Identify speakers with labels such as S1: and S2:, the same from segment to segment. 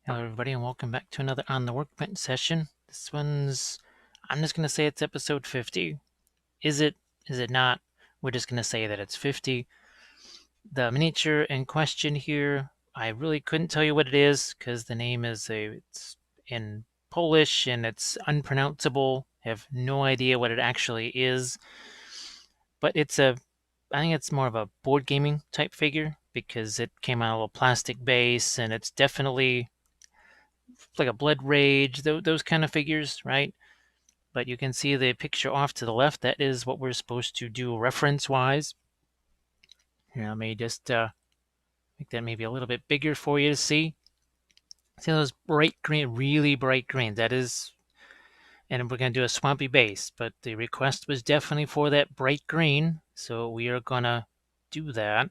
S1: Hello everybody and welcome back to another On the Workbench session. This one's, I'm just going to say it's episode 50. Is it? Is it not? We're just going to say that it's 50. The miniature in question here, I really couldn't tell you what it is because the name it's in Polish and it's unpronounceable. I have no idea what it actually is. But I think it's more of a board gaming type figure because it came out of a little plastic base and it's definitely like a Blood Rage, those kind of figures, right? But you can see the picture off to the left. That is what we're supposed to do reference-wise. Here, let me just make that maybe a little bit bigger for you to see. See those bright green, really bright green. That is, and we're going to do a swampy base, but the request was definitely for that bright green, so we are going to do that.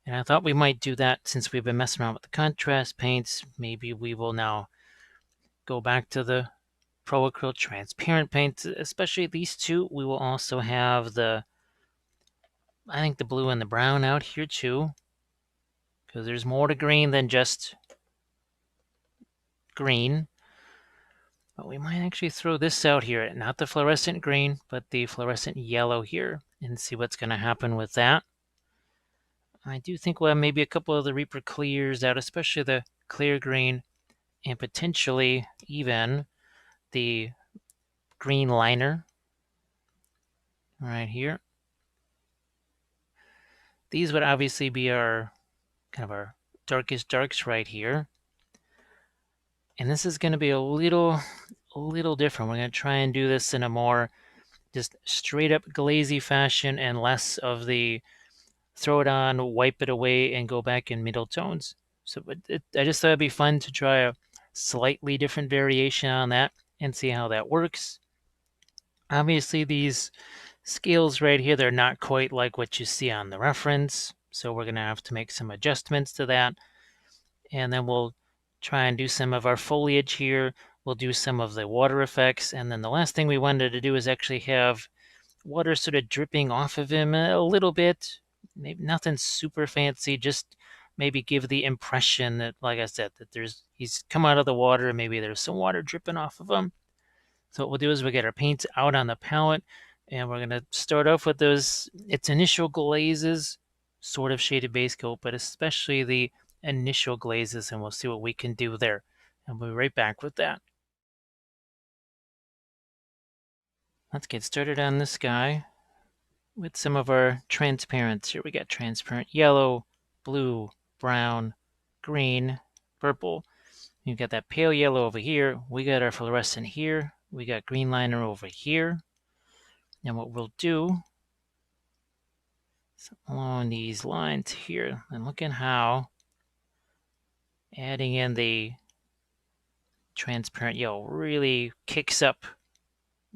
S1: And I thought we might do that since we've been messing around with the contrast paints. Maybe we will now go back to the ProAcryl Transparent paints, especially these two. We will also have I think the blue and the brown out here too, because there's more to green than just green. But we might actually throw this out here, not the fluorescent green, but the fluorescent yellow here, and see what's going to happen with that. I do think we'll have maybe a couple of the Reaper clears out, especially the clear green, and potentially even the green liner right here. These would obviously be our kind of our darkest darks right here. And this is going to be a little different. We're going to try and do this in a more just straight up glazy fashion and less of the throw it on, wipe it away, and go back in middle tones. So I just thought it'd be fun to try a slightly different variation on that and see how that works. Obviously, these scales right here, they're not quite like what you see on the reference. So we're going to have to make some adjustments to that. And then we'll try and do some of our foliage here. We'll do some of the water effects. And then the last thing we wanted to do is actually have water sort of dripping off of him a little bit. Maybe nothing super fancy, just maybe give the impression that, like I said, that he's come out of the water and maybe there's some water dripping off of him. So what we'll do is we'll get our paints out on the palette and we're going to start off with its initial glazes, sort of shaded base coat, but especially the initial glazes, and we'll see what we can do there. And we'll be right back with that. Let's get started on this guy with some of our transparents. Here we got transparent yellow, blue, brown, green, purple. You've got that pale yellow over here. We got our fluorescent here. We got green liner over here. And what we'll do is along these lines here, and look at how adding in the transparent yellow really kicks up,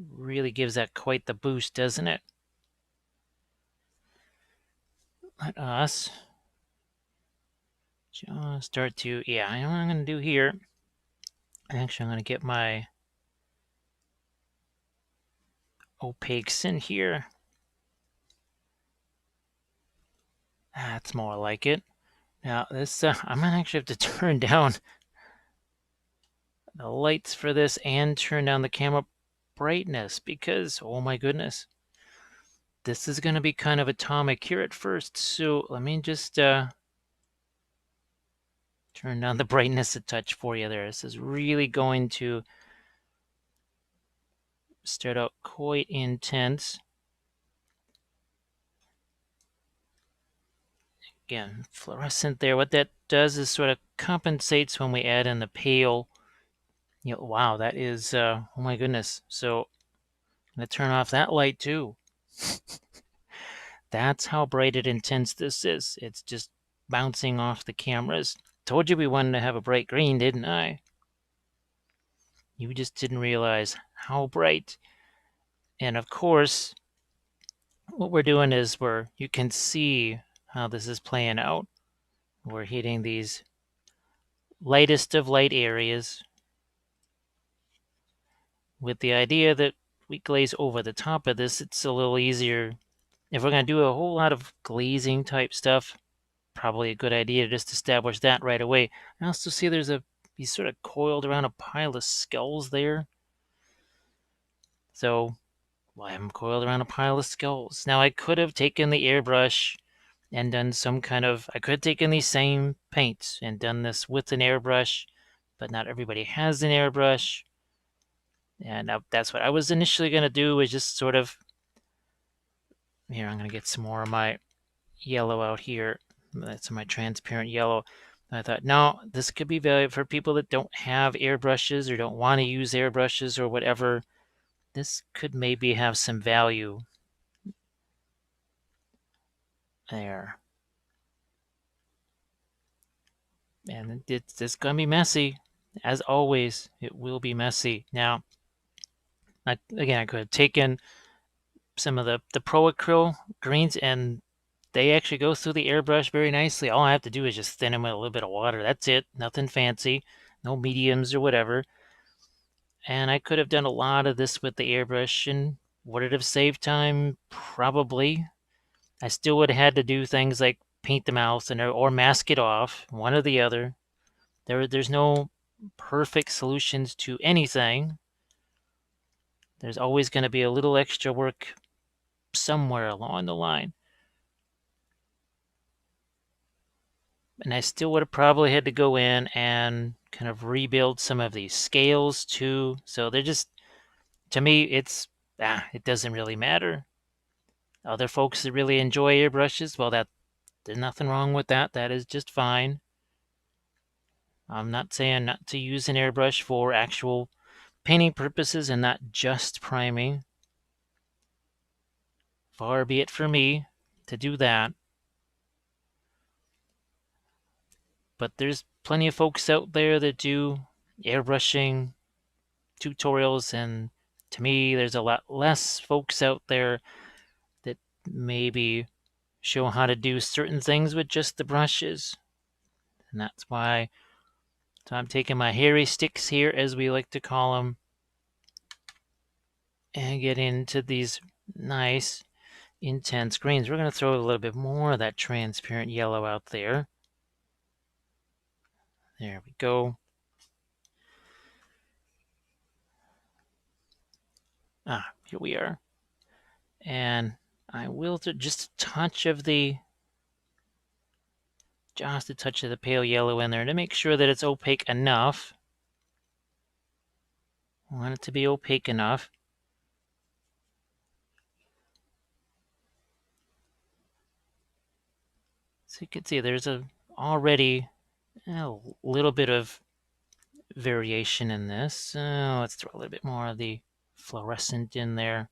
S1: really gives that quite the boost, doesn't it? Let us just start to, I know what I'm going to do here. Actually, I'm going to get my opaques in here. That's more like it. Now this, I'm going to actually have to turn down the lights for this and turn down the camera brightness because, oh my goodness, this is going to be kind of atomic here at first. So let me just turn down the brightness a touch for you there. This is really going to start out quite intense. Again, fluorescent there. What that does is sort of compensates when we add in the pale. Wow, that is, oh my goodness. So I'm going to turn off that light too. That's how bright and intense this is. It's just bouncing off the cameras. Told you we wanted to have a bright green, didn't I? You just didn't realize how bright. And of course, what we're doing is you can see how this is playing out. We're hitting these lightest of light areas with the idea that we glaze over the top of this. It's a little easier. If we're going to do a whole lot of glazing type stuff, probably a good idea to just establish that right away. I also see there's a he's sort of coiled around a pile of skulls there. So why am I coiled around a pile of skulls? Now I could have taken the airbrush and done some kind of, I could have taken these same paints and done this with an airbrush, but not everybody has an airbrush. And that's what I was initially going to do, was just sort of, here, I'm going to get some more of my yellow out here. That's my transparent yellow. I thought, no, this could be valuable for people that don't have airbrushes or don't want to use airbrushes or whatever. This could maybe have some value there. And it's going to be messy. As always, it will be messy. Now, again, I could have taken some of the ProAcryl greens, and they actually go through the airbrush very nicely. All I have to do is just thin them with a little bit of water. That's it. Nothing fancy. No mediums or whatever. And I could have done a lot of this with the airbrush, and would it have saved time? Probably. I still would have had to do things like paint the mouth or mask it off, one or the other. There's no perfect solutions to anything. There's always going to be a little extra work somewhere along the line. And I still would have probably had to go in and kind of rebuild some of these scales too. So they're just, to me, it doesn't really matter. Other folks that really enjoy airbrushes, well, there's nothing wrong with that. That is just fine. I'm not saying not to use an airbrush for actual painting purposes and not just priming. Far be it for me to do that. But there's plenty of folks out there that do airbrushing tutorials, and to me, there's a lot less folks out there that maybe show how to do certain things with just the brushes. And that's why, so I'm taking my hairy sticks here, as we like to call them, and get into these nice intense greens. We're going to throw a little bit more of that transparent yellow out there. There we go. Here we are. And I will do just a touch of the pale yellow in there to make sure that it's opaque enough. I want it to be opaque enough. So you can see there's already a little bit of variation in this. Let's throw a little bit more of the fluorescent in there.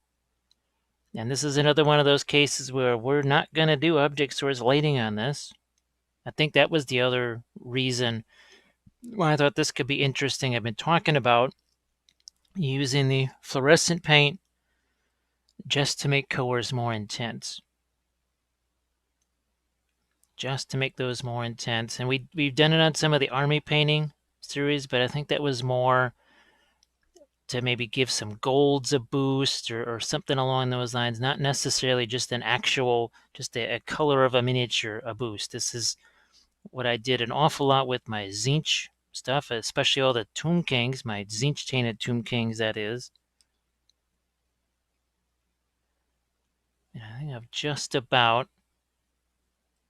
S1: And this is another one of those cases where we're not going to do object source lighting on this. I think that was the other reason why I thought this could be interesting. I've been talking about using the fluorescent paint just to make colors more intense. Just to make those more intense. And we've done it on some of the army painting series, but I think that was more to maybe give some golds a boost or something along those lines, not necessarily just an actual, just a color of a miniature a boost. This is what I did an awful lot with my Zinch stuff, especially all the Tomb Kings, my Zinch tainted Tomb Kings, that is. And I think I've just about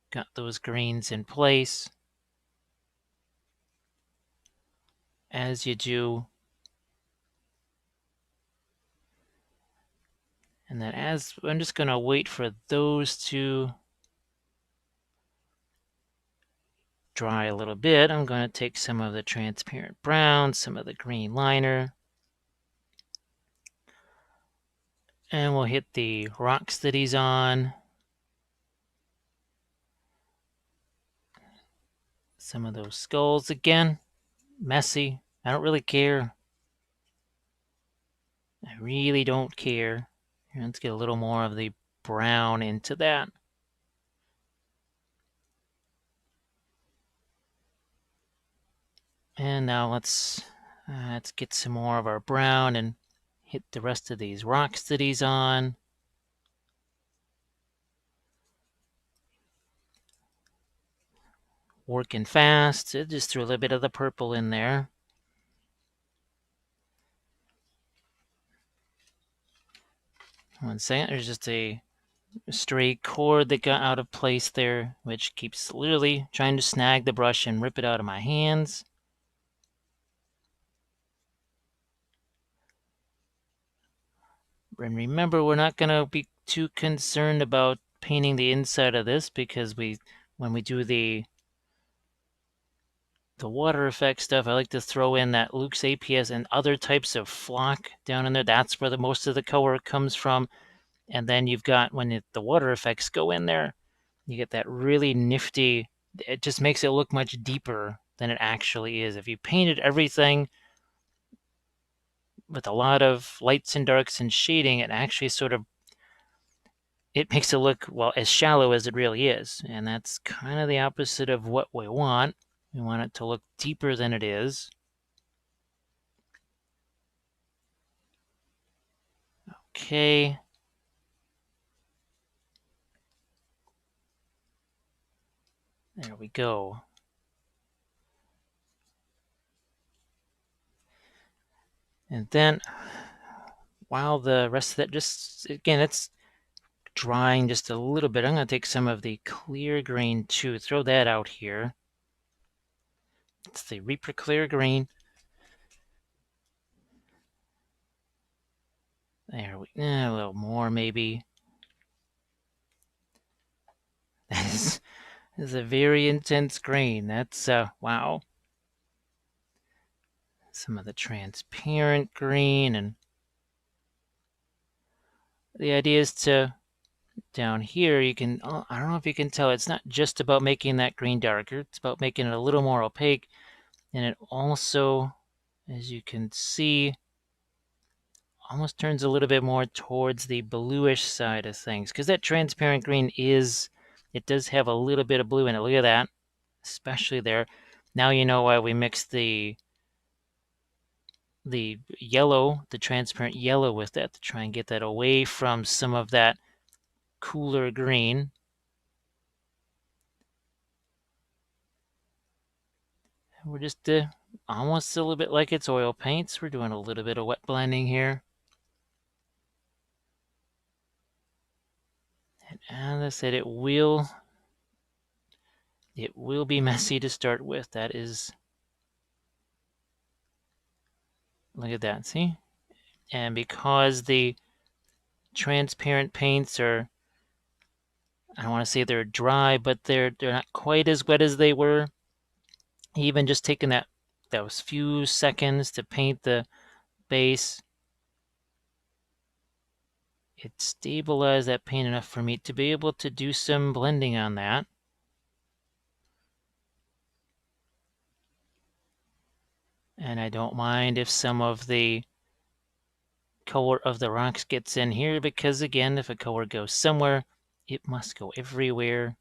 S1: got those greens in place, as you do. And then I'm just going to wait for those to dry a little bit. I'm going to take some of the transparent brown, some of the green liner, and we'll hit the rocks that he's on. Some of those skulls again, messy. I don't really care. I really don't care. Here, let's get a little more of the brown into that. And now let's get some more of our brown and hit the rest of these rocks that he's on. working fast. I just threw a little bit of the purple in there. One second, there's just a stray cord that got out of place there, which keeps literally trying to snag the brush and rip it out of my hands. And remember, we're not going to be too concerned about painting the inside of this, because when we do the water effect stuff, I like to throw in that Luke's APS and other types of flock down in there. That's where most of the color comes from. And then you've got, when the water effects go in there, you get that really nifty, it just makes it look much deeper than it actually is. If you painted everything with a lot of lights and darks and shading, it actually it makes it look, well, as shallow as it really is. And that's kind of the opposite of what we want. We want it to look deeper than it is. Okay. There we go. And then, while the rest of that just, again, it's drying just a little bit, I'm going to take some of the clear green too. Throw that out here. It's the Reaper Clear Green. There we, a little more maybe. This is a very intense green. That's, wow. Some of the transparent green, and the idea is to, down here, you can, I don't know if you can tell, it's not just about making that green darker, it's about making it a little more opaque. And it also, as you can see, almost turns a little bit more towards the bluish side of things, because that transparent green it does have a little bit of blue in it. Look at that, especially there. Now you know why we mixed the yellow, the transparent yellow with that, to try and get that away from some of that cooler green. We're just almost a little bit like it's oil paints. We're doing a little bit of wet blending here. And as I said, it will be messy to start with. That is, look at that, see? And because the transparent paints are, I don't want to say they're dry, but they're not quite as wet as they were. Even just taking those few seconds to paint the base, it stabilized that paint enough for me to be able to do some blending on that. And I don't mind if some of the color of the rocks gets in here, because again, if a color goes somewhere, it must go everywhere.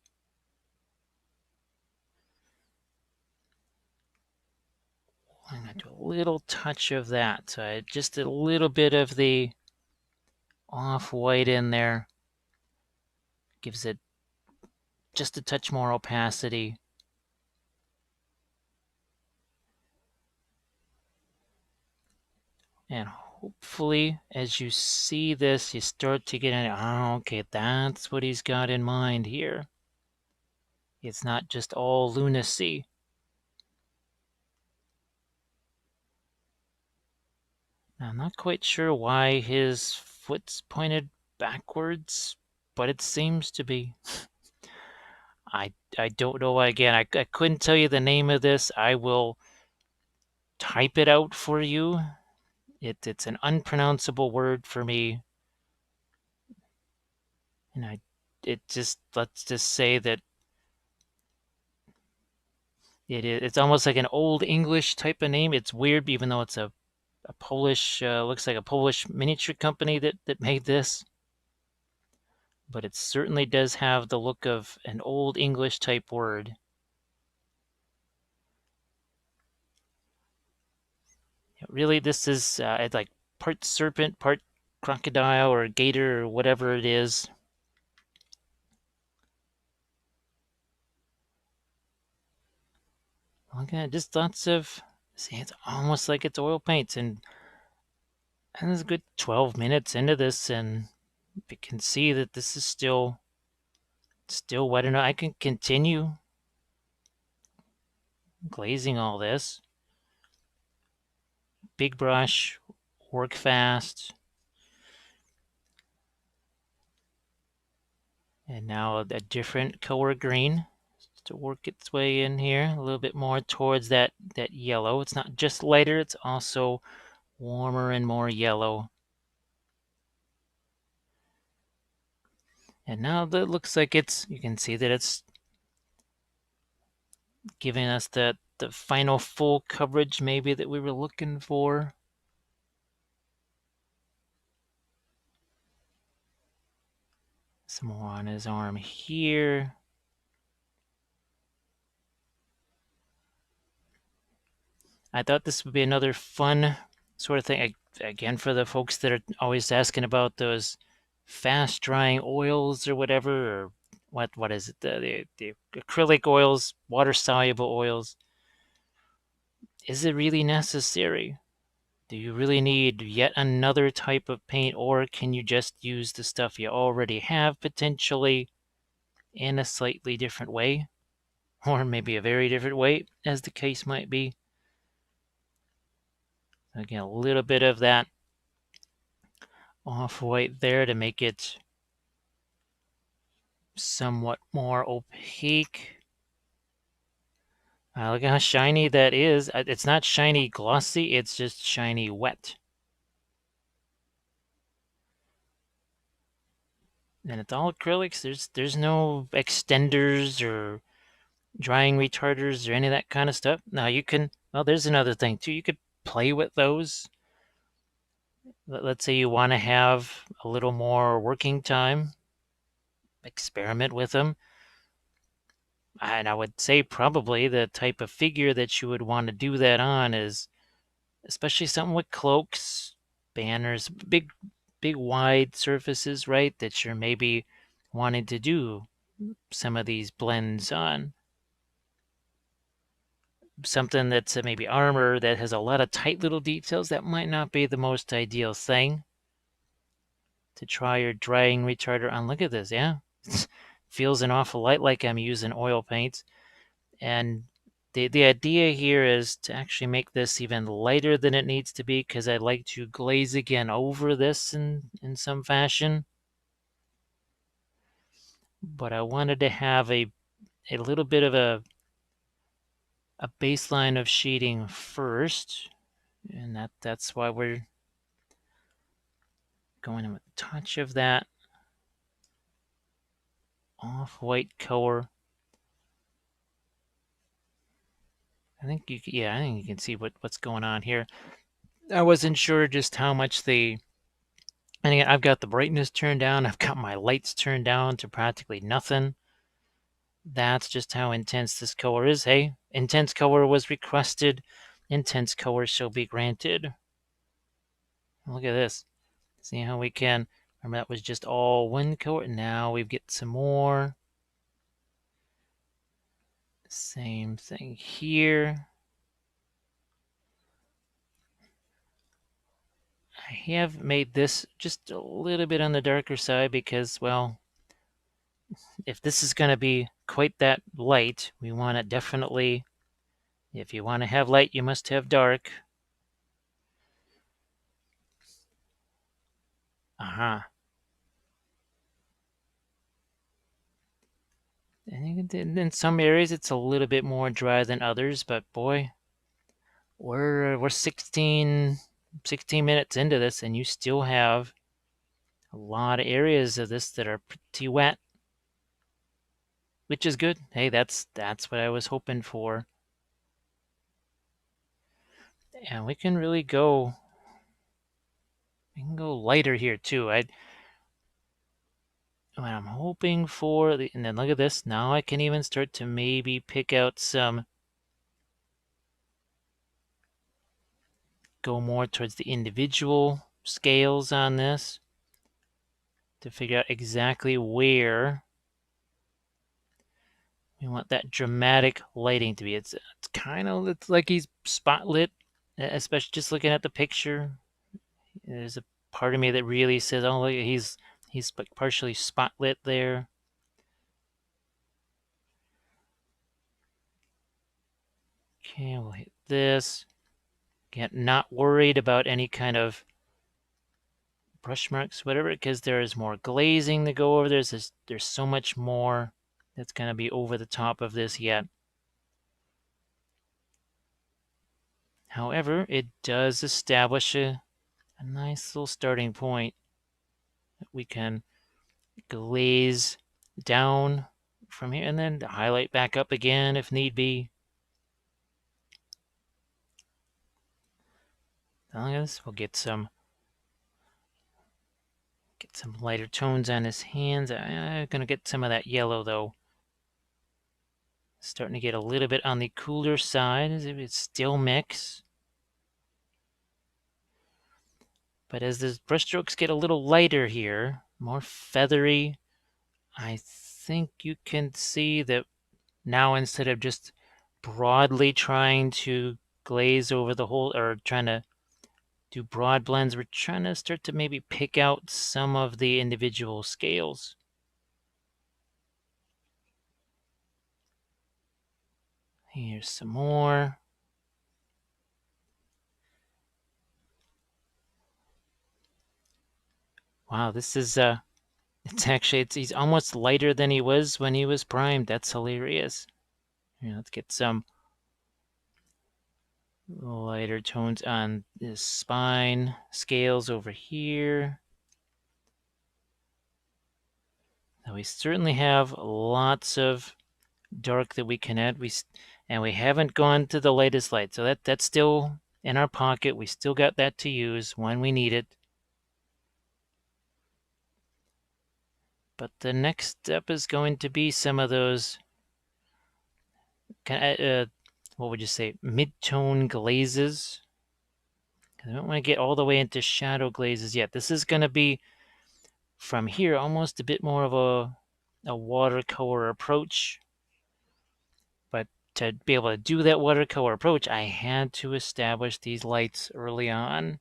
S1: I'm going to do a little touch of that. So just a little bit of the off-white in there. Gives it just a touch more opacity. And hopefully, as you see this, you start to get in, oh, okay, that's what he's got in mind here. It's not just all lunacy. Now, I'm not quite sure why his foot's pointed backwards, but it seems to be. I don't know why. Again, I couldn't tell you the name of this. I will type it out for you. It's an unpronounceable word for me. And let's just say that it's almost like an old English type of name. It's weird, even though it's a Polish, looks like a Polish miniature company that made this. But it certainly does have the look of an old English type word. Really, this is it's like part serpent, part crocodile or gator or whatever it is. Look at it, just lots of, see, it's almost like it's oil paints, and it's a good 12 minutes into this, and you can see that this is still wet enough. I can continue glazing all this. Big brush, work fast. And now a different color green to work its way in here, a little bit more towards that yellow. It's not just lighter, it's also warmer and more yellow. And now that looks like you can see that it's giving us the final full coverage maybe that we were looking for. Some more on his arm here. I thought this would be another fun sort of thing. Again, for the folks that are always asking about those fast drying oils or whatever, or what is it? The acrylic oils, water soluble oils. Is it really necessary? Do you really need yet another type of paint, or can you just use the stuff you already have potentially in a slightly different way, or maybe a very different way, as the case might be? Again, a little bit of that off-white there to make it somewhat more opaque. Look at how shiny that is. It's not shiny glossy, it's just shiny wet. And it's all acrylics. There's no extenders or drying retarders or any of that kind of stuff. Now you can, well, there's another thing too. You could play with those. Let's say you want to have a little more working time. Experiment with them. And I would say probably the type of figure that you would want to do that on is especially something with cloaks, banners, big wide surfaces, right? That you're maybe wanting to do some of these blends on. Something that's maybe armor that has a lot of tight little details, that might not be the most ideal thing to try your drying retarder on. Look at this, yeah? Feels an awful lot like I'm using oil paints. And the idea here is to actually make this even lighter than it needs to be, because I'd like to glaze again over this in some fashion. But I wanted to have a little bit of a baseline of shading first, and that's why we're going in with a touch of that off-white color. I think you can see what's going on here. I wasn't sure just how much and again, I've got the brightness turned down. I've got my lights turned down to practically nothing. That's just how intense this color is. Hey, intense color was requested. Intense color shall be granted. Look at this. See how we can, remember that was just all one color. Now we get some more. Same thing here. I have made this just a little bit on the darker side because, well, if this is going to be quite that light, we want it definitely, if you want to have light, you must have dark. Aha. And in some areas, it's a little bit more dry than others, but boy, we're 16 minutes into this, and you still have a lot of areas of this that are pretty wet, which is good. Hey, that's what I was hoping for. And we can really go, lighter here too. What I'm hoping for, and then look at this. Now I can even start to maybe pick out go more towards the individual scales on this to figure out exactly where You want that dramatic lighting to be. It's kind of looks like he's spotlit, especially just looking at the picture. There's a part of me that really says, "Oh, look, he's like partially spotlit there." Okay, we'll hit this. Again, not worried about any kind of brush marks, whatever, because there is more glazing to go over. There's so much more that's going to be over the top of this yet. However, it does establish a nice little starting point that we can glaze down from here and then highlight back up again if need be. We'll get some lighter tones on his hands. I'm gonna get some of that yellow though. Starting to get a little bit on the cooler side. It's still mix. But as the brushstrokes get a little lighter here, more feathery, I think you can see that now instead of just broadly trying to glaze over the whole, or trying to do broad blends, we're trying to start to maybe pick out some of the individual scales. Here's some more. Wow, this is he's almost lighter than he was when he was primed. That's hilarious. Here, let's get some lighter tones on his spine scales over here. Now we certainly have lots of dark that we can add. And we haven't gone to the latest light, so that's still in our pocket. We still got that to use when we need it. But the next step is going to be some of those, what would you say, mid-tone glazes. I don't want to get all the way into shadow glazes yet. This is going to be, from here, almost a bit more of a watercolor approach. But to be able to do that watercolor approach, I had to establish these lights early on.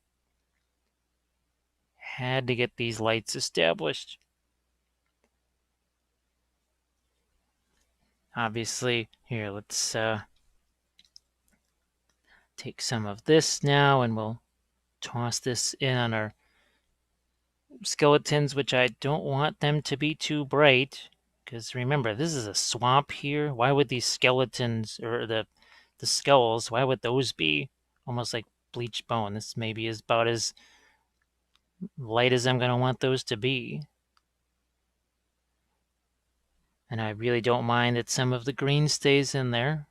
S1: Had to get these lights established. Obviously, here, let's take some of this now, and we'll toss this in on our skeletons, which I don't want them to be too bright, because remember, this is a swamp here. Why would these skeletons, or the skulls, why would those be almost like bleached bone? This maybe is about as light as I'm going to want those to be. And I really don't mind that some of the green stays in there.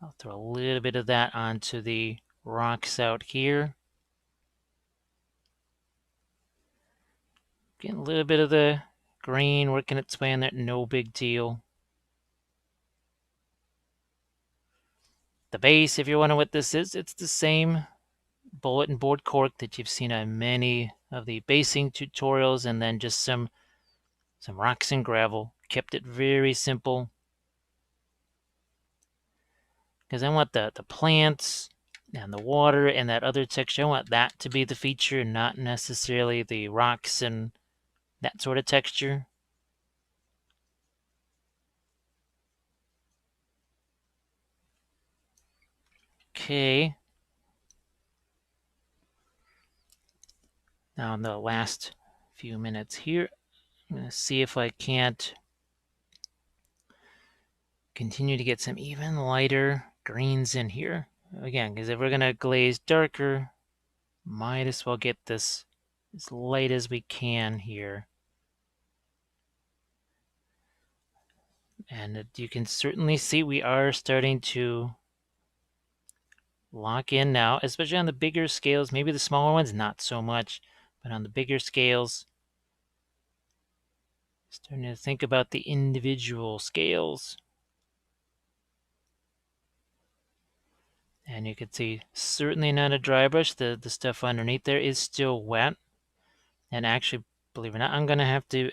S1: I'll throw a little bit of that onto the rocks out here. Getting a little bit of the green working its way in there, no big deal. The base, if you're wondering what this is, it's the same bulletin board cork that you've seen on many of the basing tutorials, and then just some rocks and gravel. Kept it very simple because I want the plants and the water and that other texture. I want that to be the feature, not necessarily the rocks and that sort of texture. Okay. Now in the last few minutes here, I'm going to see if I can't continue to get some even lighter greens in here. Again, because if we're going to glaze darker, might as well get this as light as we can here. And you can certainly see we are starting to lock in now, especially on the bigger scales. Maybe the smaller ones, not so much, but on the bigger scales, starting to think about the individual scales. And you can see certainly not a dry brush. The stuff underneath there is still wet. And actually, believe it or not, I'm going to have to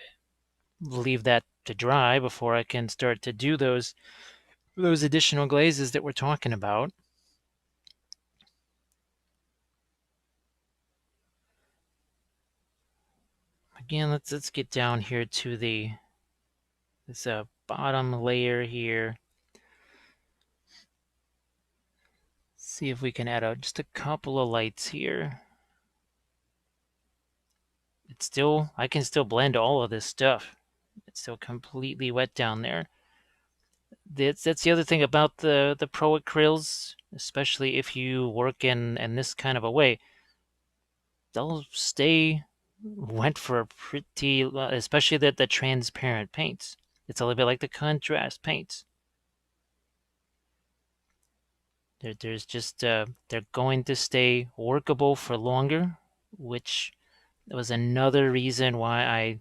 S1: leave that to dry before I can start to do those additional glazes that we're talking about. Again, let's get down here to this bottom layer here. See if we can add just a couple of lights here. I can still blend all of this stuff. It's still completely wet down there. That's the other thing about the ProAcryls, especially if you work in this kind of a way. They'll stay wet for a pretty, especially the transparent paints. It's a little bit like the contrast paints. There's just they're going to stay workable for longer, which was another reason why I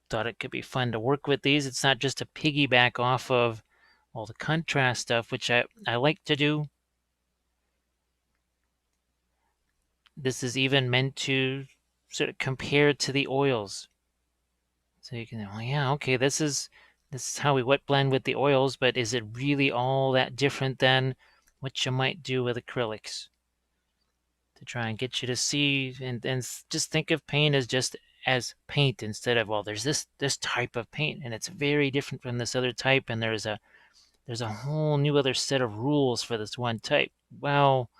S1: thought it could be fun to work with these. It's not just to piggyback off of all the contrast stuff, which I like to do. This is even meant to sort of compare to the oils. So you can, well, yeah, okay, this is how we wet blend with the oils, but is it really all that different than what you might do with acrylics? To try and get you to see and just think of paint as just as paint instead of, well, there's this type of paint and it's very different from this other type, and there's a whole new other set of rules for this one type. Well,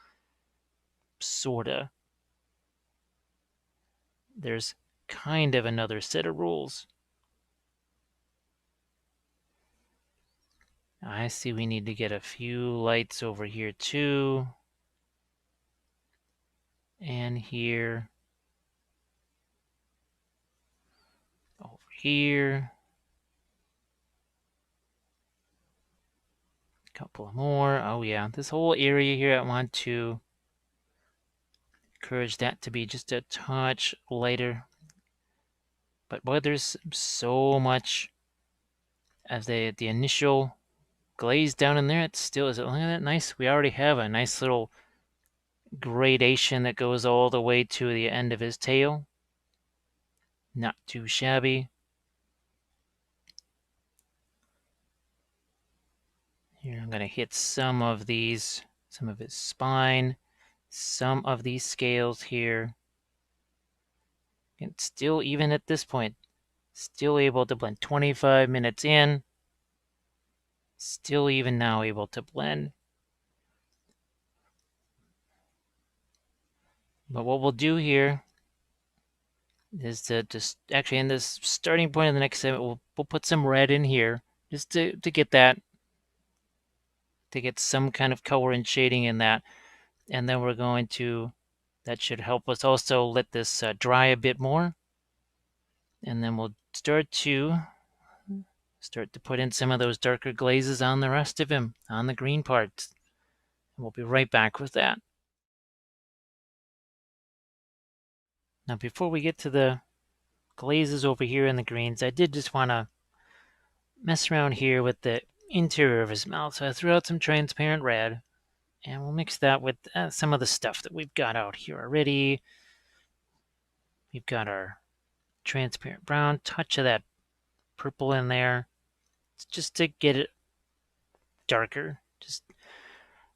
S1: sorta. There's kind of another set of rules. I see we need to get a few lights over here too. And here. Over here. A couple more. Oh yeah, this whole area here I want to encourage that to be just a touch lighter. But boy, there's so much of the initial glaze down in there. It still is. Look at that nice. We already have a nice little gradation that goes all the way to the end of his tail. Not too shabby. Here I'm going to hit some of these, some of his spine, some of these scales here. And still, even at this point, still able to blend. 25 minutes in, still even now able to blend. But what we'll do here is to just actually in this starting point of the next segment, we'll put some red in here just to get that, to get some kind of color and shading in that. And then we're going to, that should help us also let this dry a bit more. And then we'll start to put in some of those darker glazes on the rest of him, on the green parts. And we'll be right back with that. Now, before we get to the glazes over here in the greens, I did just want to mess around here with the interior of his mouth. So I threw out some transparent red, and we'll mix that with some of the stuff that we've got out here already. We've got our transparent brown, touch of that purple in there, just to get it darker.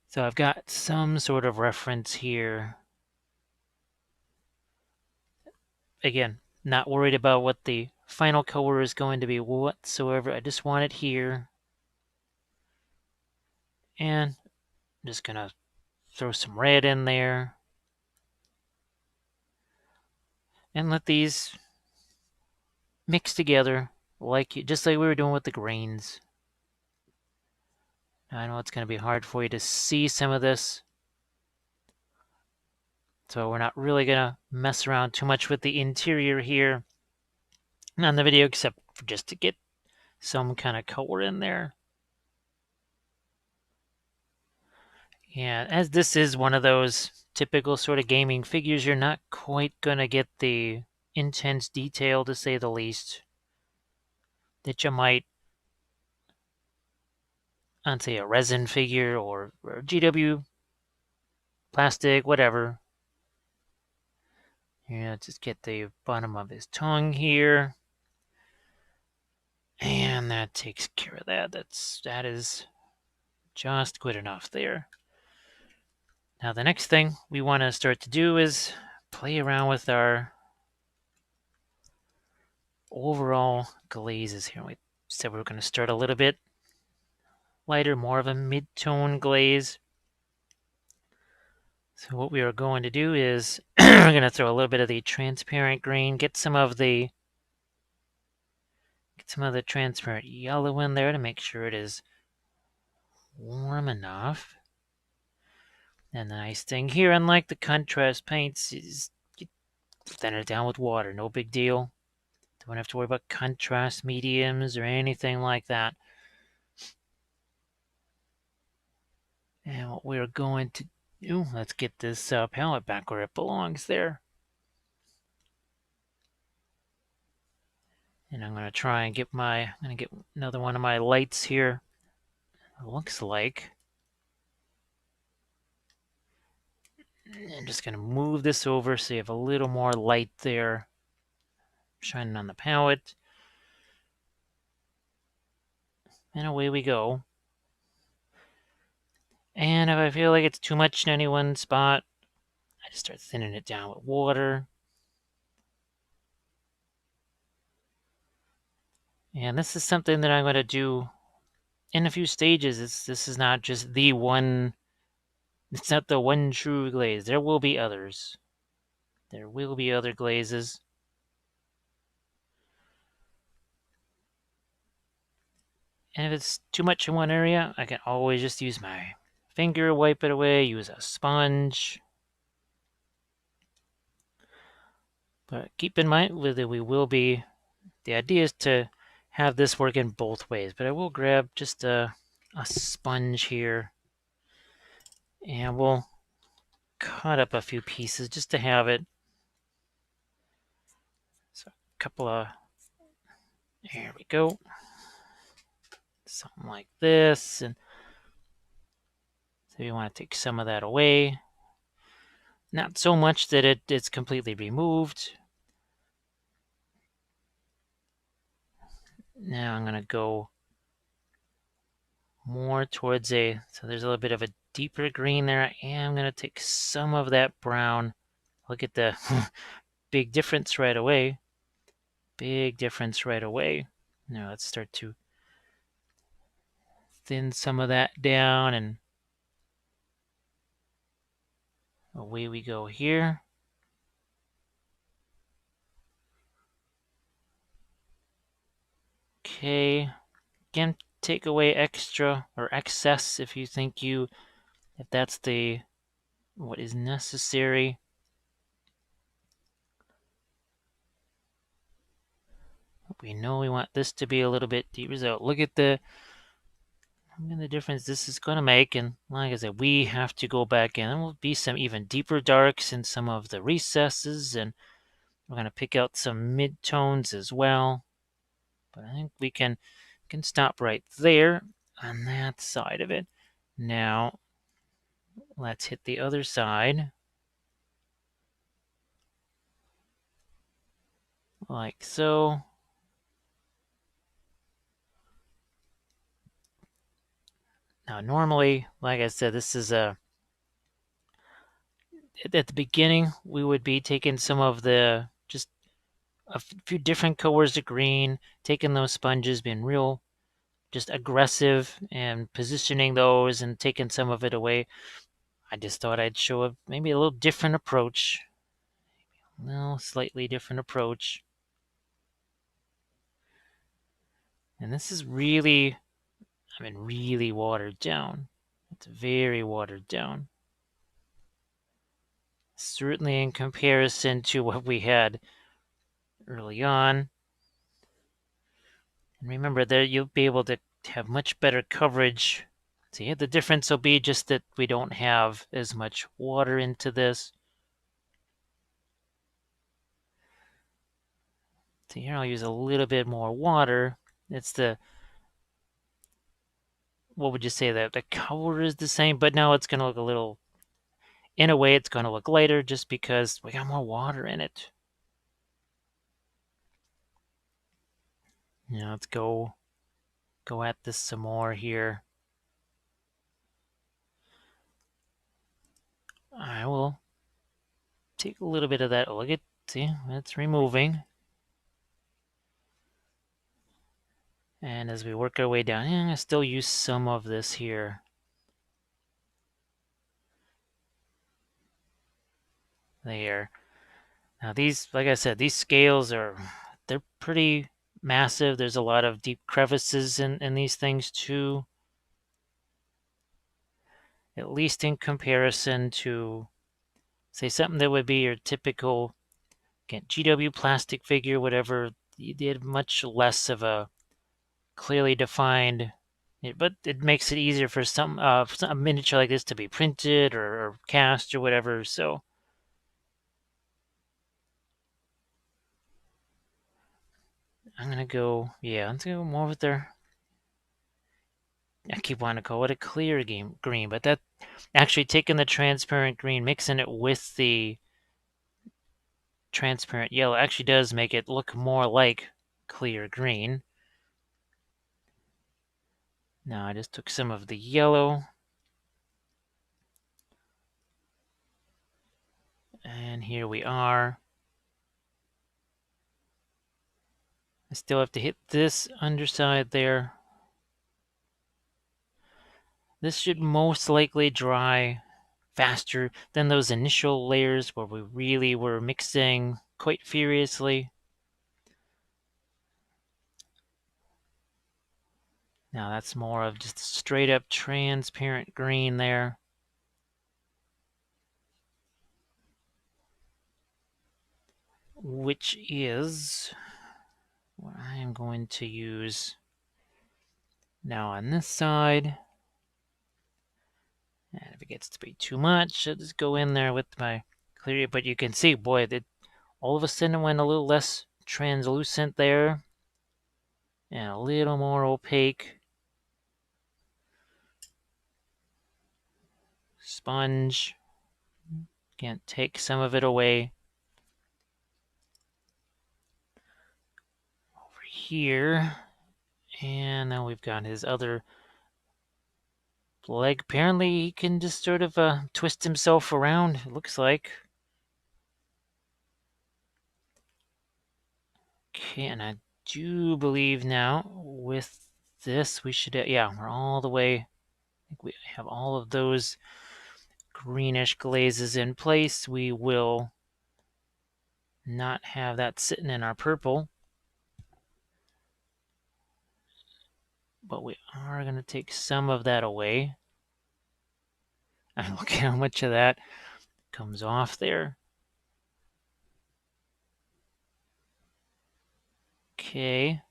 S1: So I've got some sort of reference here. Again, not worried about what the final color is going to be whatsoever. I just want it here. And I'm just going to throw some red in there. And let these mix together just like we were doing with the greens. I know it's going to be hard for you to see some of this, so we're not really going to mess around too much with the interior here on the video, except for just to get some kind of color in there. Yeah, as this is one of those typical sort of gaming figures, you're not quite going to get the intense detail, to say the least, that you might on, say, a resin figure or GW, plastic, whatever. Yeah, just get the bottom of his tongue here. And that takes care of that. That is just good enough there. Now the next thing we want to start to do is play around with our overall glazes here. We said we were going to start a little bit lighter, more of a mid-tone glaze. So what we are going to do is we're going to throw a little bit of the transparent green, get some of the transparent yellow in there to make sure it is warm enough. And the nice thing here, unlike the contrast paints, is you thin it down with water. No big deal. Don't have to worry about contrast mediums or anything like that. And what we're going to do, let's get this palette back where it belongs there. And I'm going to try and get another one of my lights here. It looks like. I'm just going to move this over so you have a little more light there shining on the palette. And away we go. And if I feel like it's too much in any one spot, I just start thinning it down with water. And this is something that I'm going to do in a few stages. This is not just the one, it's not the one true glaze. There will be others. There will be other glazes. And if it's too much in one area, I can always just use my finger, wipe it away, use a sponge. But keep in mind that the idea is to have this work in both ways. But I will grab just a sponge here and we'll cut up a few pieces just to have it. So a couple of, there we go. Something like this. And so you want to take some of that away. Not so much that it's completely removed. Now I'm going to go more towards so there's a little bit of a deeper green there. I am going to take some of that brown. Look at the big difference right away. Big difference right away. Now let's start to thin some of that down and away we go here. Okay, again, take away extra or excess if you think if that's what is necessary. We know we want this to be a little bit deeper. So look at the difference this is going to make. And like I said, we have to go back in. There will be some even deeper darks in some of the recesses. And we're going to pick out some mid-tones as well. But I think we can stop right there on that side of it. Now, let's hit the other side. Like so. Now, normally, like I said, this is at the beginning, we would be taking some of just a few different colors of green, taking those sponges, being real just aggressive and positioning those and taking some of it away. I just thought I'd show maybe a little different approach. A little slightly different approach. And this is really, really watered down. It's very watered down. Certainly in comparison to what we had early on. And remember that you'll be able to have much better coverage. See, the difference will be just that we don't have as much water into this. So here I'll use a little bit more water. It's what would you say, that the color is the same, but now it's going to look a little, In a way, it's going to look lighter just because we got more water in it. Now let's go at this some more here. I will take a little bit of that. Oh, look at, see, it's removing. And as we work our way down, I still use some of this here. There. Now these, like I said, these scales they're pretty massive. There's a lot of deep crevices in these things too. At least in comparison to, say, something that would be your typical, again, GW plastic figure, whatever. You did much less of a clearly defined, but it makes it easier for a miniature like this to be printed or cast or whatever. So I'm gonna go, yeah, let's go more with their. I keep wanting to call it a clear green, but that actually taking the transparent green, mixing it with the transparent yellow actually does make it look more like clear green. Now I just took some of the yellow, and here we are. I still have to hit this underside there. This should most likely dry faster than those initial layers where we really were mixing quite furiously. Now that's more of just straight up transparent green there. Which is what I am going to use now on this side. And if it gets to be too much, I'll just go in there with my clear. But you can see, boy, that all of a sudden it went a little less translucent there and a little more opaque. Sponge. Can't take some of it away. Over here. And now we've got his other leg. Apparently he can just sort of twist himself around, it looks like. Okay, and I do believe now with this we should, yeah, we're all the way. I think we have all of those greenish glazes in place. We will not have that sitting in our purple. But we are going to take some of that away. And look how much of that comes off there. Okay.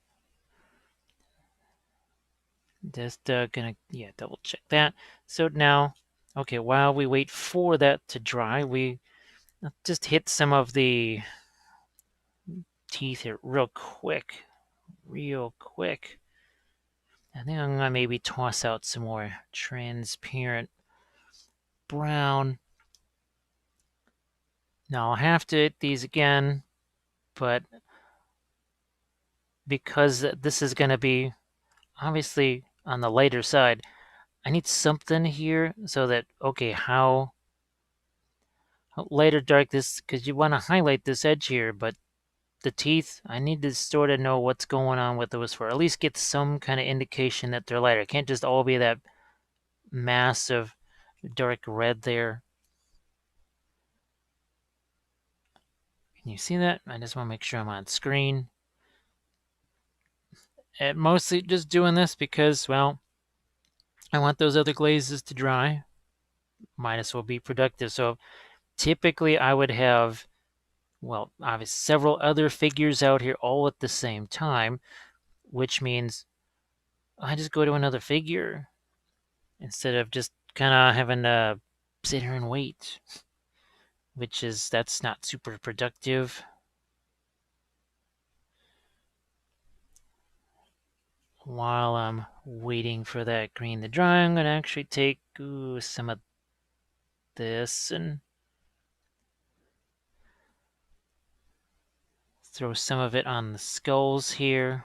S1: Just gonna, yeah, double check that. So now, okay, while we wait for that to dry, we just hit some of the teeth here real quick. Real quick. I think I'm gonna maybe toss out some more transparent brown. Now I'll have to hit these again, but because this is gonna be obviously on the lighter side, I need something here so that, okay, how light or dark this, because you want to highlight this edge here, but the teeth, I need to sort of know what's going on with those for at least get some kind of indication that they're lighter. It can't just all be that massive dark red there. Can you see that? I just want to make sure I'm on screen. And mostly just doing this because, well, I want those other glazes to dry. Might as well be productive. So typically I would have, well, obviously several other figures out here all at the same time, which means I just go to another figure instead of just kind of having to sit here and wait, that's not super productive. While I'm waiting for that green to dry, I'm going to actually take some of this and throw some of it on the skulls here.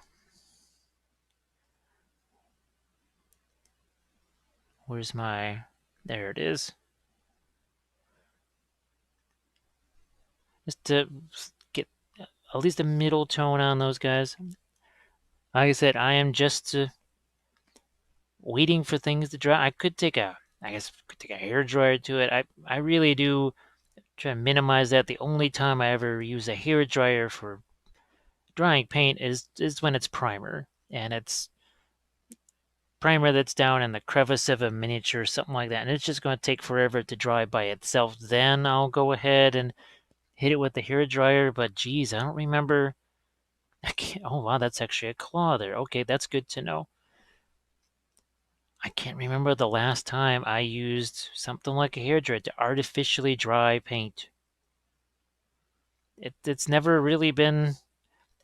S1: Where's my... There it is. Just to get at least a middle tone on those guys. Like I said, I am just waiting for things to dry. I could take a, I guess, could take a hair dryer to it. I really do try to minimize that. The only time I ever use a hair dryer for drying paint is when it's primer, and it's primer that's down in the crevice of a miniature or something like that, and it's just going to take forever to dry by itself. Then I'll go ahead and hit it with the hair dryer. But geez, I don't remember. I can't, oh wow, that's actually a claw there. Okay, that's good to know. I can't remember the last time I used something like a hairdryer to artificially dry paint. It's never really been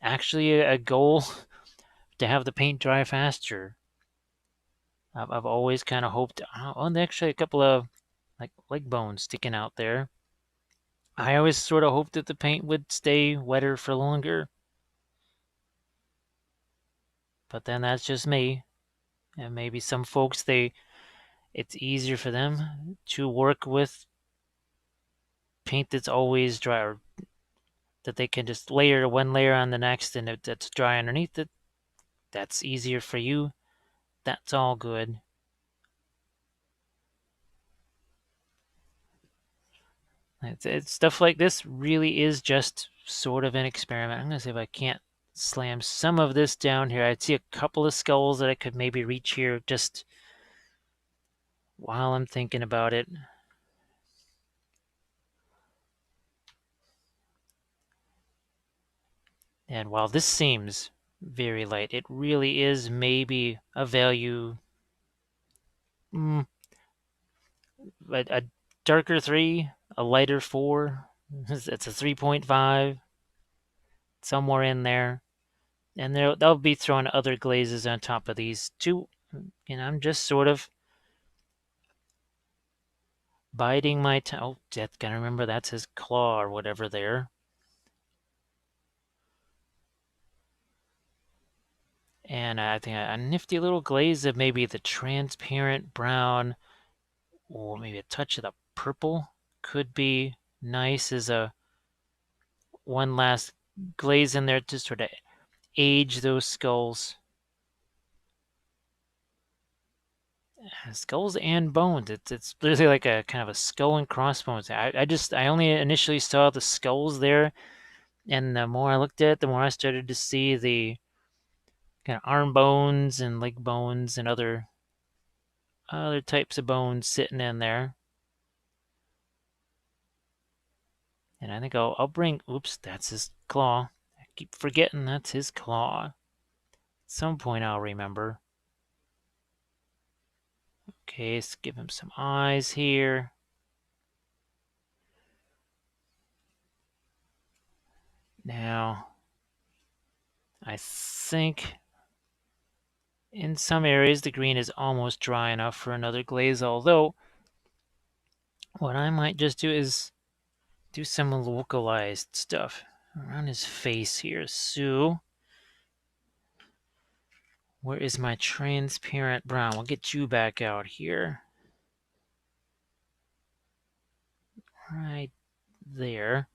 S1: actually a goal to have the paint dry faster. I've always kind of hoped. Oh, and actually a couple of like leg bones sticking out there. I always sort of hoped that the paint would stay wetter for longer. But then that's just me. And maybe some folks it's easier for them to work with paint that's always dry, or that they can just layer one layer on the next and that's dry underneath it. That's easier for you. That's all good. It's stuff like this really is just sort of an experiment. I'm going to see if I can't slam some of this down here. I'd see a couple of skulls that I could maybe reach here just while I'm thinking about it. And while this seems very light, it really is maybe a value, a darker 3, a lighter 4. It's a 3.5, somewhere in there. And they'll be throwing other glazes on top of these too. And I'm just sort of biding my time. Oh, gotta remember that's his claw or whatever there. And I think a nifty little glaze of maybe the transparent brown, or maybe a touch of the purple could be nice as a one last glaze in there to sort of age those skulls. Skulls and bones. It's literally like a kind of a skull and crossbones. I only initially saw the skulls there, and the more I looked at it, the more I started to see the kind of arm bones and leg bones and other types of bones sitting in there. And I think I'll bring. Oops, that's his claw. I keep forgetting that's his claw. At some point I'll remember. Okay, let's give him some eyes here. Now, I think in some areas the green is almost dry enough for another glaze, although what I might just do is do some localized stuff around his face here. So, where is my transparent brown? We'll get you back out here. Right there.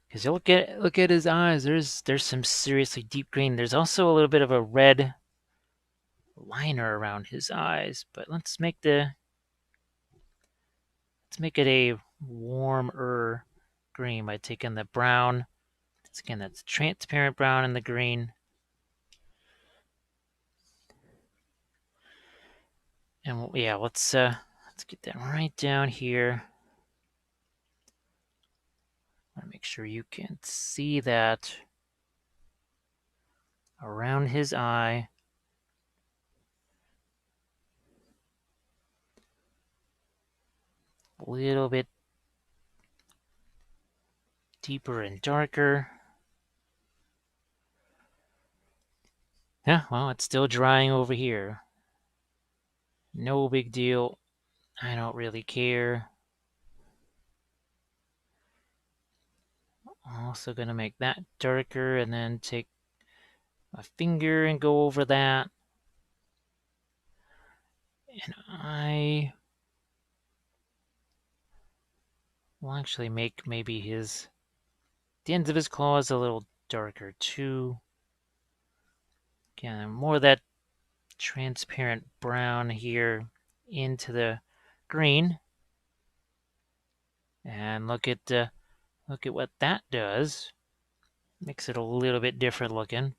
S1: Because you look at his eyes, there's some seriously deep green. There's also a little bit of a red liner around his eyes, but let's make it a warmer green by taking the brown. Again, that's transparent brown and the green. And yeah, let's get that right down here. I want to make sure you can see that around his eye. A little bit deeper and darker. Yeah, well, it's still drying over here. No big deal. I don't really care. I'm also going to make that darker and then take my finger and go over that. And I will actually make maybe the ends of his claws a little darker too. Again, more of that transparent brown here into the green. And look at what that does. Makes it a little bit different looking.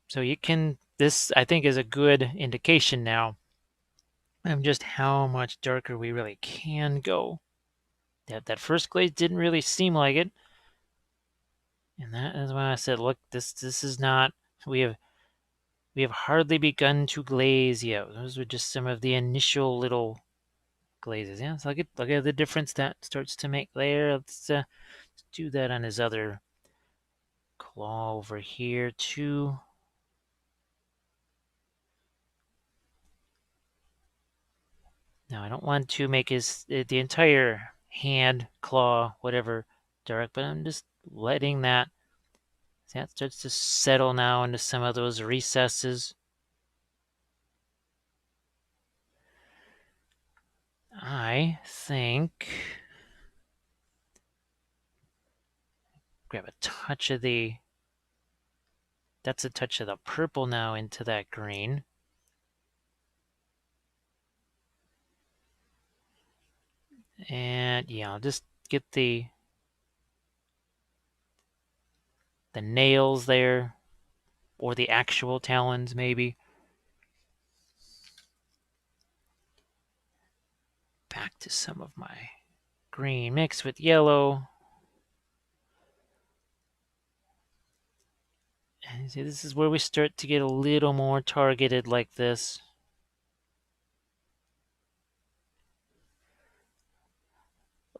S1: So this I think is a good indication now of just how much darker we really can go. That first glaze didn't really seem like it. And that is why I said, look, this is not, we have hardly begun to glaze yet. Those were just some of the initial little glazes. Yeah, so look at the difference that starts to make there. Let's do that on his other claw over here too. Now I don't want to make the entire hand, claw, whatever dark, but I'm just letting that, see, that starts to settle now into some of those recesses. I think grab a touch of that's a touch of the purple now into that green. And yeah, I'll just get the nails there, or the actual talons maybe. Back to some of my green mixed with yellow. And see, this is where we start to get a little more targeted like this.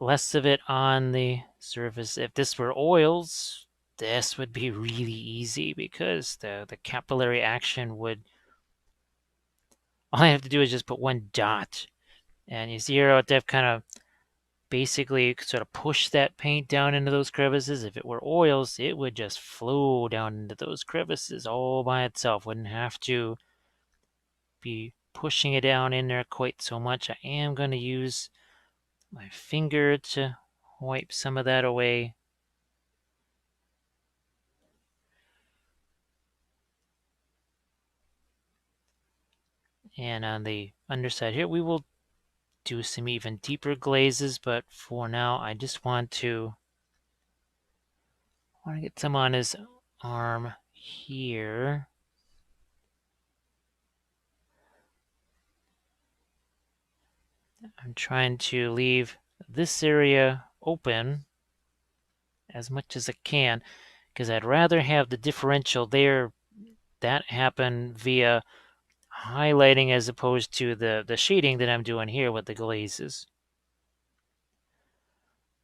S1: Less of it on the surface. If this were oils, this would be really easy because the capillary action would, all I have to do is just put one dot. And you see here how I've kind of basically sort of push that paint down into those crevices. If it were oils, it would just flow down into those crevices all by itself. Wouldn't have to be pushing it down in there quite so much. I am going to use my finger to wipe some of that away. And on the underside here, we will do some even deeper glazes, but for now, I just want to get some on his arm here. I'm trying to leave this area open as much as I can, because I'd rather have the differential there, that happen via highlighting as opposed to the shading that I'm doing here with the glazes.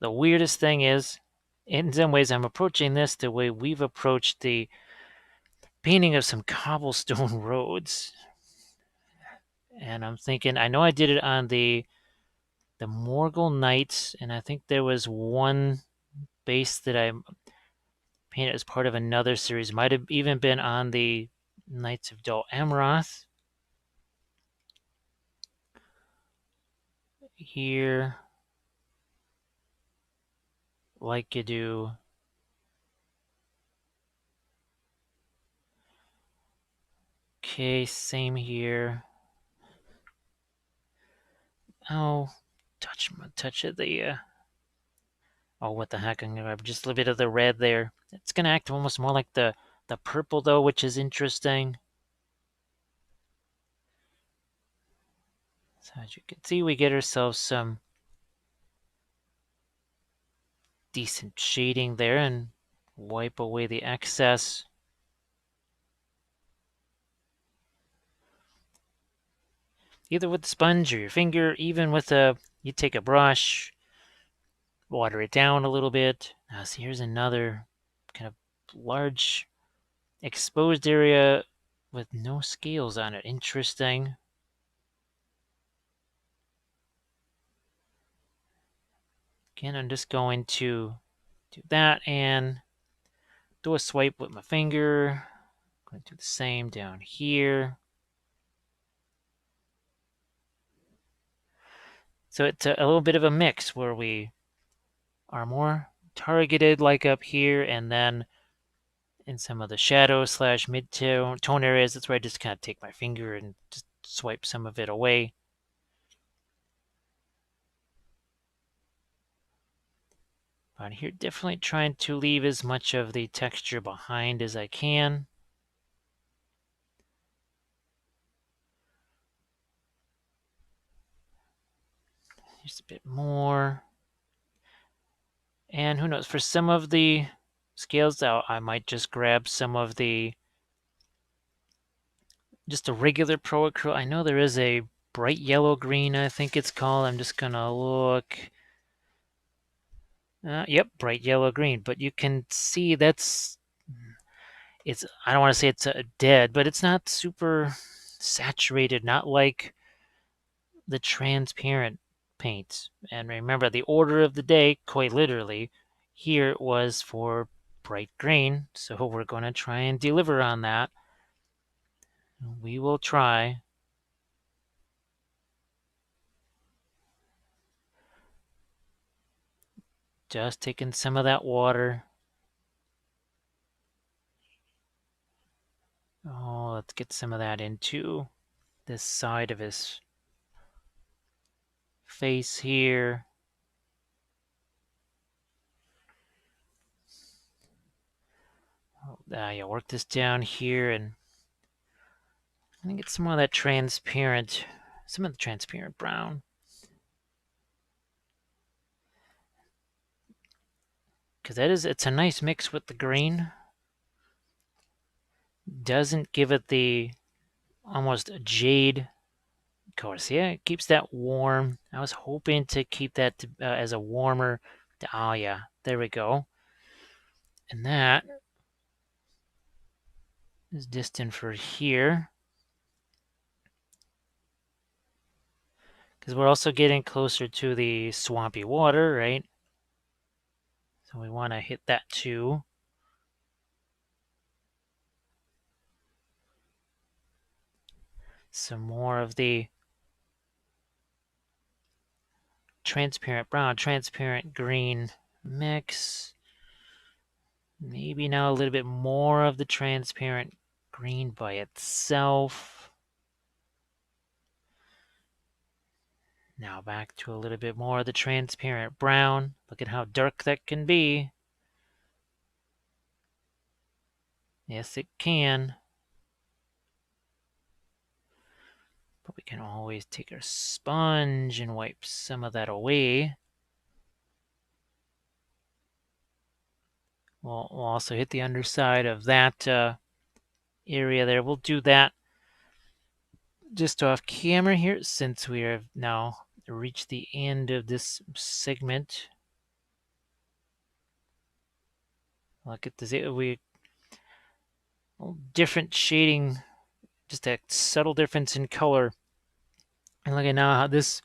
S1: The weirdest thing is, in some ways, I'm approaching this the way we've approached the painting of some cobblestone roads. And I'm thinking, I know I did it on the Morgul Knights, and I think there was one base that I painted as part of another series. Might have even been on the Knights of Dol Amroth. Here, like you do. Okay, same here. Oh, touch of the. Oh, what the heck! I'm gonna grab just a little bit of the red there. It's gonna act almost more like the purple though, which is interesting. So as you can see, we get ourselves some decent shading there and wipe away the excess. Either with the sponge or your finger, even with you take a brush, water it down a little bit. Now, see, here's another kind of large exposed area with no scales on it. Interesting. Again, I'm just going to do that and do a swipe with my finger. I'm going to do the same down here. So it's a little bit of a mix where we are more targeted like up here, and then in some of the shadow slash mid-tone areas, that's where I just kind of take my finger and just swipe some of it away. But here, definitely trying to leave as much of the texture behind as I can. Just a bit more. And who knows, for some of the scales, I might just grab some of the, just a regular ProAcryl. I know there is a bright yellow green, I think it's called. I'm just gonna look. Yep, bright yellow green. But you can see that's, I don't want to say it's dead, but it's not super saturated, not like the transparent paints. And remember, the order of the day, quite literally, here was for bright green. So we're going to try and deliver on that. We will try. Just taking some of that water. Oh, let's get some of that into this side of his face here. Yeah, work this down here, and I think it's some of that transparent, some of the transparent brown. Because it's a nice mix with the green. Doesn't give it the almost jade color. See, yeah, it keeps that warm. I was hoping to keep that as a warmer. Oh yeah, there we go. And that is distant for here. Because we're also getting closer to the swampy water, right? So we want to hit that too. Some more of the transparent brown, transparent green mix. Maybe now a little bit more of the transparent green by itself. Now back to a little bit more of the transparent brown. Look at how dark that can be. Yes, it can. But we can always take our sponge and wipe some of that away. We'll also hit the underside of that area there. We'll do that just off camera here, since we have now reached the end of this segment. Look at this. We different shading, just a subtle difference in color. And look at now how this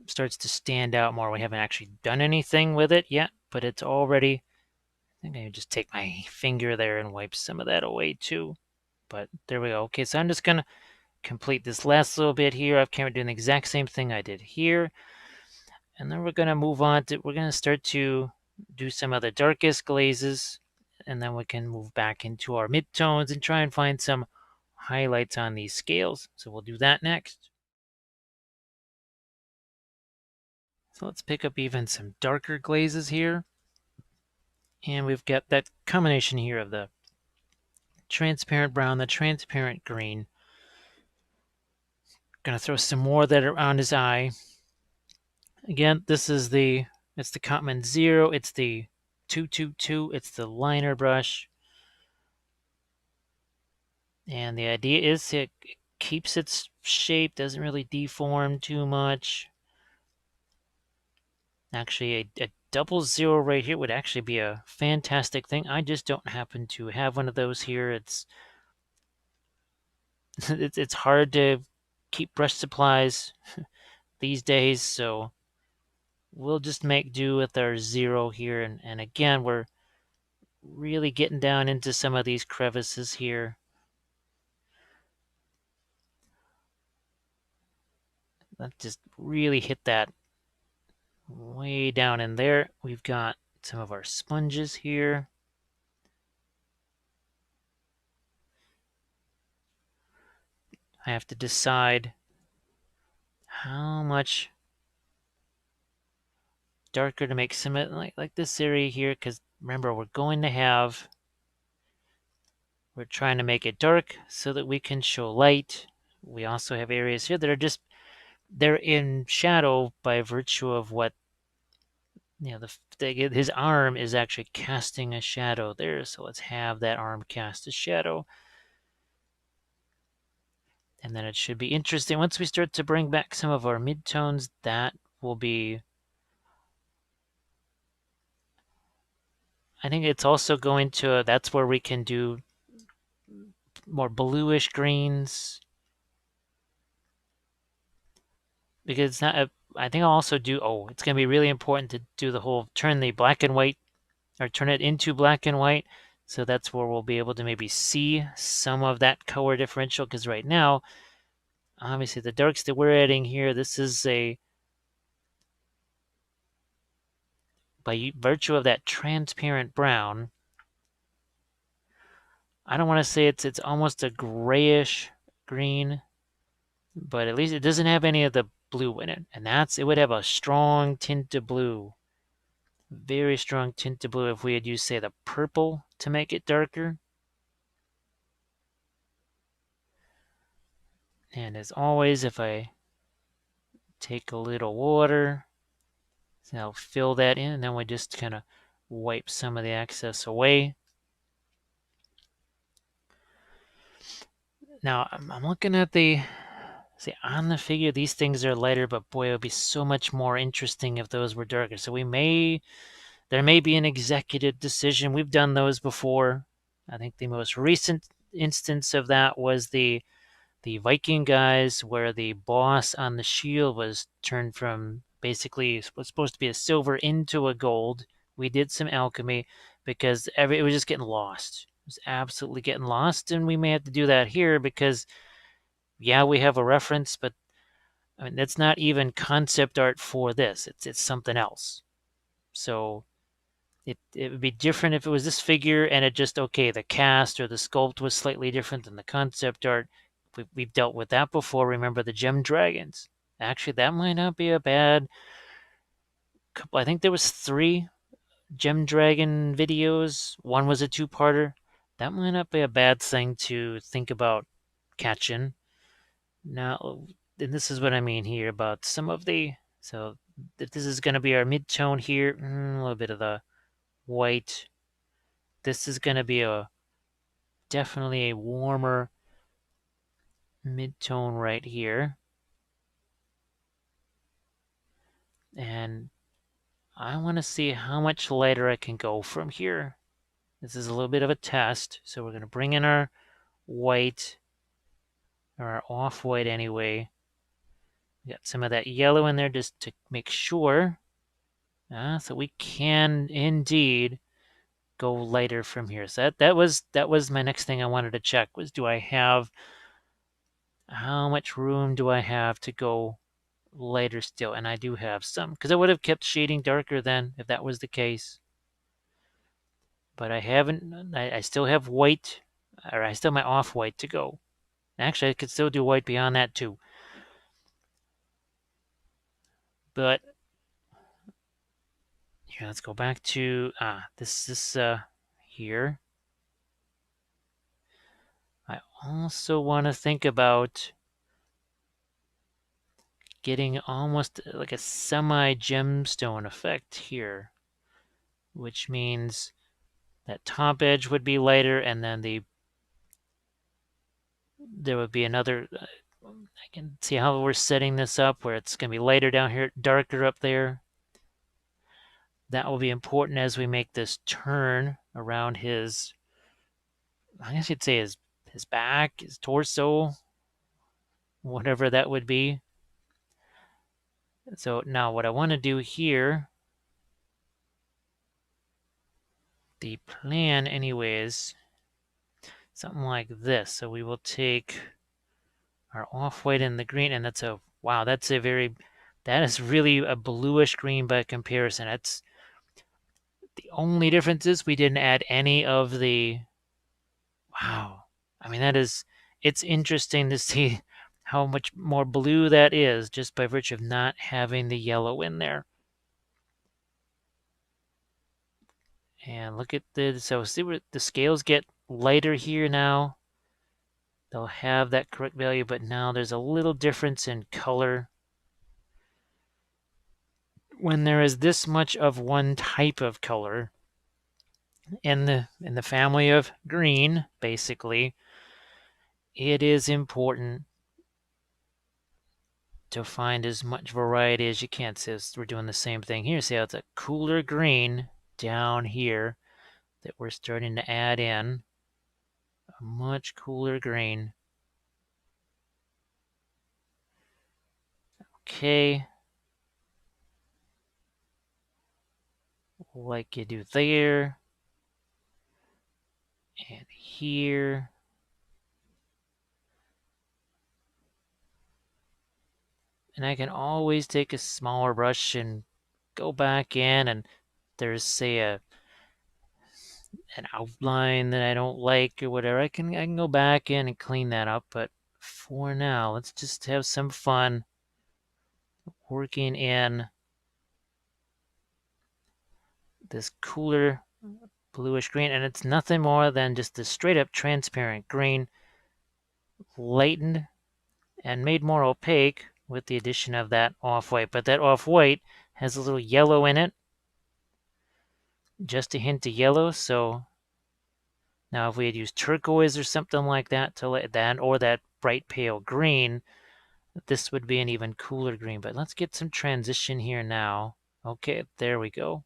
S1: starts to stand out more. We haven't actually done anything with it yet, but it's already, I think I can just take my finger there and wipe some of that away too. But there we go. Okay, so I'm just going to complete this last little bit here off camera, doing the exact same thing I did here. And then we're going to move on to, we're going to start to do some of the darkest glazes, and then we can move back into our midtones and try and find some highlights on these scales. So we'll do that next. So let's pick up even some darker glazes here. And we've got that combination here of the transparent brown, the transparent green. Gonna throw some more that are on his eye. Again, this is it's the Cotman Zero, it's the 222, it's the liner brush. And the idea is it keeps its shape, doesn't really deform too much. Actually, a double zero right here would actually be a fantastic thing. I just don't happen to have one of those here. It's it's hard to keep brush supplies these days, so we'll just make do with our 0 here. And again, we're really getting down into some of these crevices here. Let's just really hit that way down in there. We've got some of our sponges here. I have to decide how much darker to make some like this area here, because remember, we're trying to make it dark so that we can show light. We also have areas here that are they're in shadow by virtue of what, his arm is actually casting a shadow there. So let's have that arm cast a shadow. And then it should be interesting. Once we start to bring back some of our midtones, that will be... I think it's also going to... That's where we can do more bluish greens. Because it's not... I think I'll also do... Oh, it's going to be really important to do the whole... Turn the black and white... Or turn it into black and white. So that's where we'll be able to maybe see some of that color differential. Because right now... Obviously, the darks that we're adding here, this is by virtue of that transparent brown, I don't want to say it's almost a grayish green, but at least it doesn't have any of the blue in it. And it would have a strong tint of blue, very strong tint of blue if we had used, say, the purple to make it darker. And as always, if I take a little water, I'll fill that in, and then we just kind of wipe some of the excess away. Now, I'm looking at see, on the figure, these things are lighter, but boy, it would be so much more interesting if those were darker. So there may be an executive decision. We've done those before. I think the most recent instance of that was the Viking guys, where the boss on the shield was turned from basically was supposed to be a silver into a gold. We did some alchemy because it was just getting lost. It was absolutely getting lost, and we may have to do that here because, yeah, we have a reference, but I mean that's not even concept art for this. It's something else. So it would be different if it was this figure and it just, okay, the cast or the sculpt was slightly different than the concept art. We've dealt with that before. Remember the gem dragons? Actually, that might not be a bad couple. I think there was 3 gem dragon videos. One was a 2-parter. That might not be a bad thing to think about catching. Now, and this is what I mean here about some of the... So this is going to be our mid-tone here. A little bit of the white. This is going to be definitely a warmer mid-tone right here. And I want to see how much lighter I can go from here. This is a little bit of a test. So we're going to bring in our white, or our off-white anyway. We got some of that yellow in there just to make sure. So we can indeed go lighter from here. So that was my next thing I wanted to check was, how much room do I have to go lighter still? And I do have some, because I would have kept shading darker then if that was the case. But I haven't. I still have white, or I still have my off-white to go. Actually, I could still do white beyond that too. But here, let's go back to this here. I also want to think about getting almost like a semi-gemstone effect here, which means that top edge would be lighter, and then there would be another... I can see how we're setting this up, where it's going to be lighter down here, darker up there. That will be important as we make this turn around his... I guess you'd say his back, his torso, whatever that would be. So now what I want to do here, the plan anyways, something like this. So we will take our off-white and the green, and that's a, wow, that is really a bluish green by comparison. That's the only difference is we didn't add any of the, wow. I mean, it's interesting to see how much more blue that is just by virtue of not having the yellow in there. And look at so see where the scales get lighter here now. They'll have that correct value, but now there's a little difference in color. When there is this much of one type of color in the family of green, basically, it is important to find as much variety as you can. So we're doing the same thing here. See how it's a cooler green down here that we're starting to add in. A much cooler green. Okay. Like you do there. And here. And I can always take a smaller brush and go back in, and there's, say, an outline that I don't like or whatever. I can go back in and clean that up, but for now, let's just have some fun working in this cooler bluish green, and it's nothing more than just the straight up transparent green, lightened and made more opaque with the addition of that off-white. But that off-white has a little yellow in it, just a hint of yellow. So now if we had used turquoise or something like that to let that, or that bright pale green, this would be an even cooler green. But let's get some transition here now. Okay, there we go.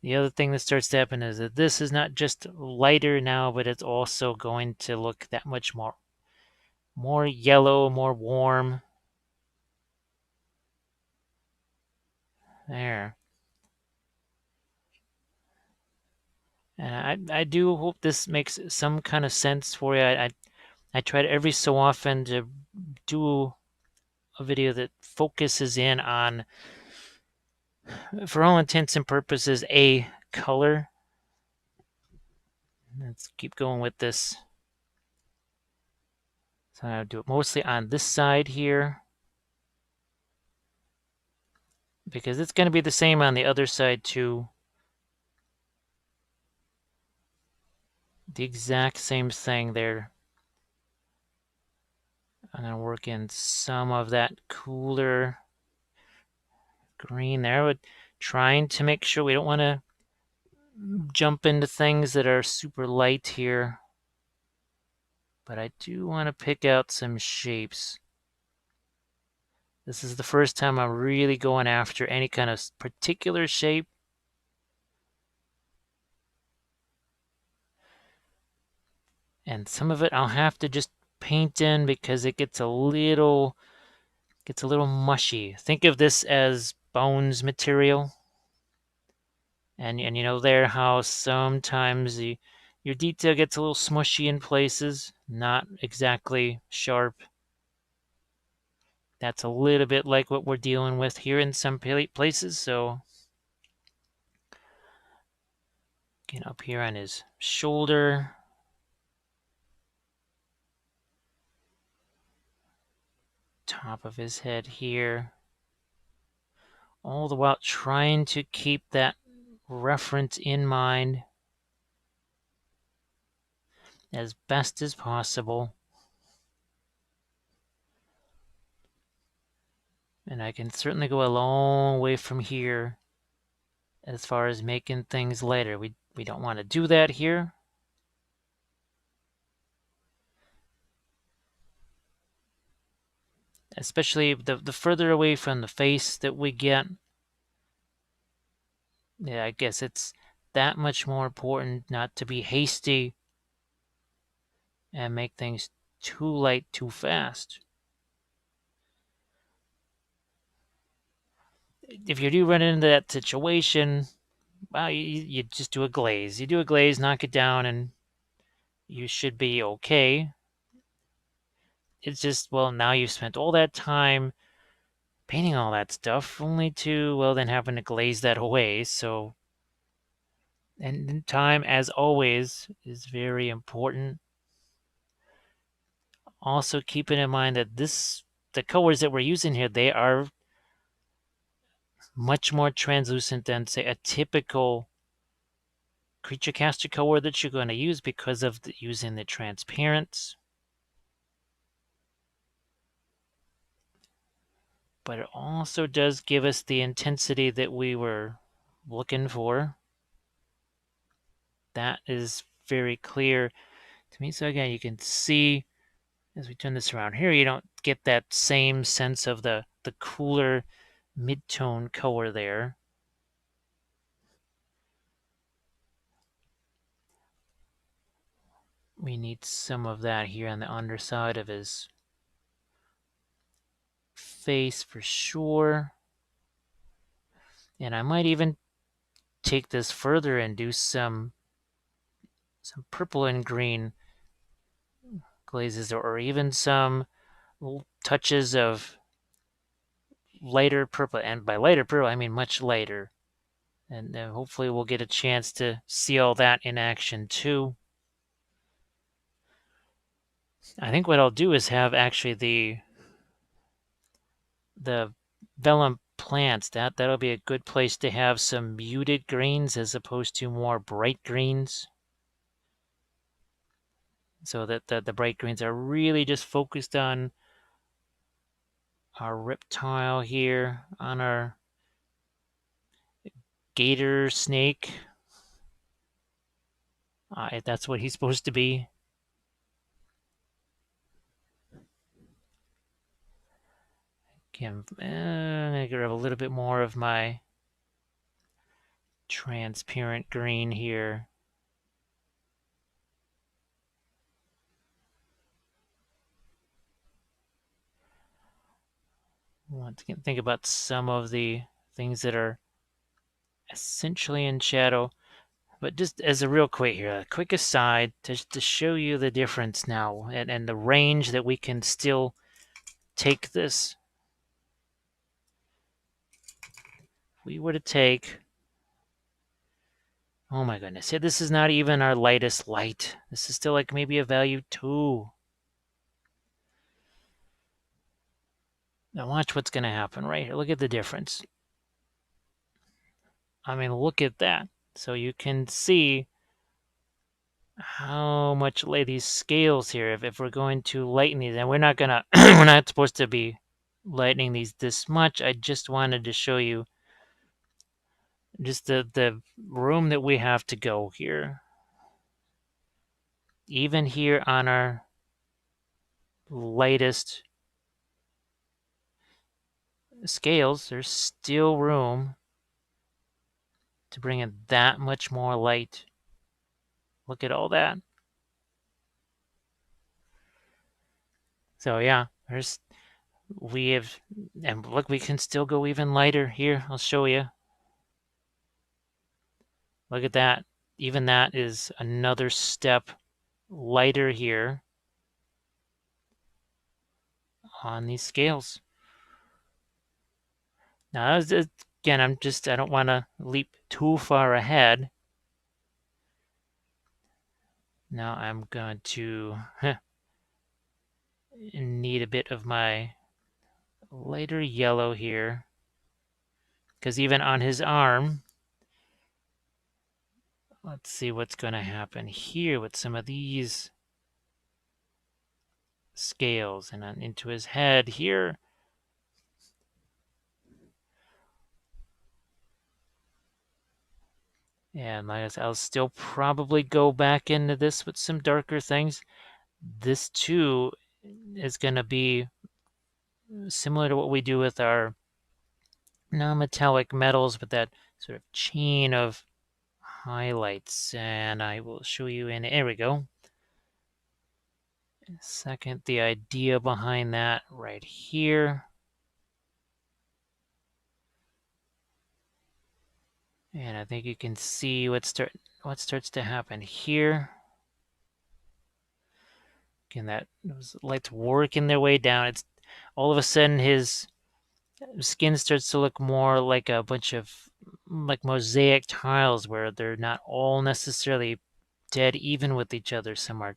S1: The other thing that starts to happen is that this is not just lighter now, but it's also going to look that much more yellow, more warm. There. And I do hope this makes some kind of sense for you. I try to every so often to do a video that focuses in on, for all intents and purposes, a color. Let's keep going with this. So I'll do it mostly on this side here, because it's going to be the same on the other side too. The exact same thing there. I'm going to work in some of that cooler green there, but trying to make sure we don't want to jump into things that are super light here. But I do want to pick out some shapes. This is the first time I'm really going after any kind of particular shape. And some of it I'll have to just paint in because it gets a little mushy. Think of this as bones material. And you know there how sometimes your detail gets a little smushy in places, not exactly sharp. That's a little bit like what we're dealing with here in some places. So get up here on his shoulder. Top of his head here. All the while trying to keep that reference in mind as best as possible. And I can certainly go a long way from here as far as making things lighter. We don't want to do that here. Especially the further away from the face that we get. Yeah, I guess it's that much more important not to be hasty and make things too light too fast. if you do run into that situation, well, you just do a glaze. You do a glaze, knock it down, and you should be okay. It's just, well, now you've spent all that time painting all that stuff, only to, well, then having to glaze that away. So, and time, as always, is very important. Also, keeping in mind that the colors that we're using here, they are much more translucent than, say, a typical creature caster color that you're going to use because of using the transparents. But it also does give us the intensity that we were looking for. That is very clear to me. So again, you can see as we turn this around here, you don't get that same sense of the cooler mid-tone color there. We need some of that here on the underside of his face for sure. And I might even take this further and do some purple and green glazes, or even some touches of lighter purple. And by lighter purple, I mean much lighter. And hopefully we'll get a chance to see all that in action too. I think what I'll do is have actually the vellum plants. That'll be a good place to have some muted greens as opposed to more bright greens. So that the bright greens are really just focused on our reptile here, on our gator snake. If that's what he's supposed to be. I'm going to grab a little bit more of my transparent green here. I want to think about some of the things that are essentially in shadow. But just as a real quick here, a quick aside to show you the difference now and the range that we can still take this. If we were to take, oh my goodness, yeah, this is not even our lightest light. This is still like maybe a value 2. Now watch what's going to happen right here. Look at the difference. I mean, look at that. So you can see how much lay these scales here. If we're going to lighten these, and we're not gonna, we're not supposed to be lightening these this much. I just wanted to show you just the room that we have to go here. Even here on our lightest scales, there's still room to bring in that much more light. Look at all that. So yeah, we have, and look, we can still go even lighter here. I'll show you. Look at that. Even that is another step lighter here on these scales. Now, again, I don't want to leap too far ahead. Now I'm going to need a bit of my lighter yellow here, because even on his arm, let's see what's going to happen here with some of these scales, and on into his head here. And like I said, I'll still probably go back into this with some darker things. This too is going to be similar to what we do with our non-metallic metals, with that sort of chain of highlights. And I will show you in, there we go. Second, the idea behind that right here. And I think you can see what starts to happen here. Again, those lights working their way down. It's all of a sudden his skin starts to look more like a bunch of like mosaic tiles where they're not all necessarily dead even with each other. Some are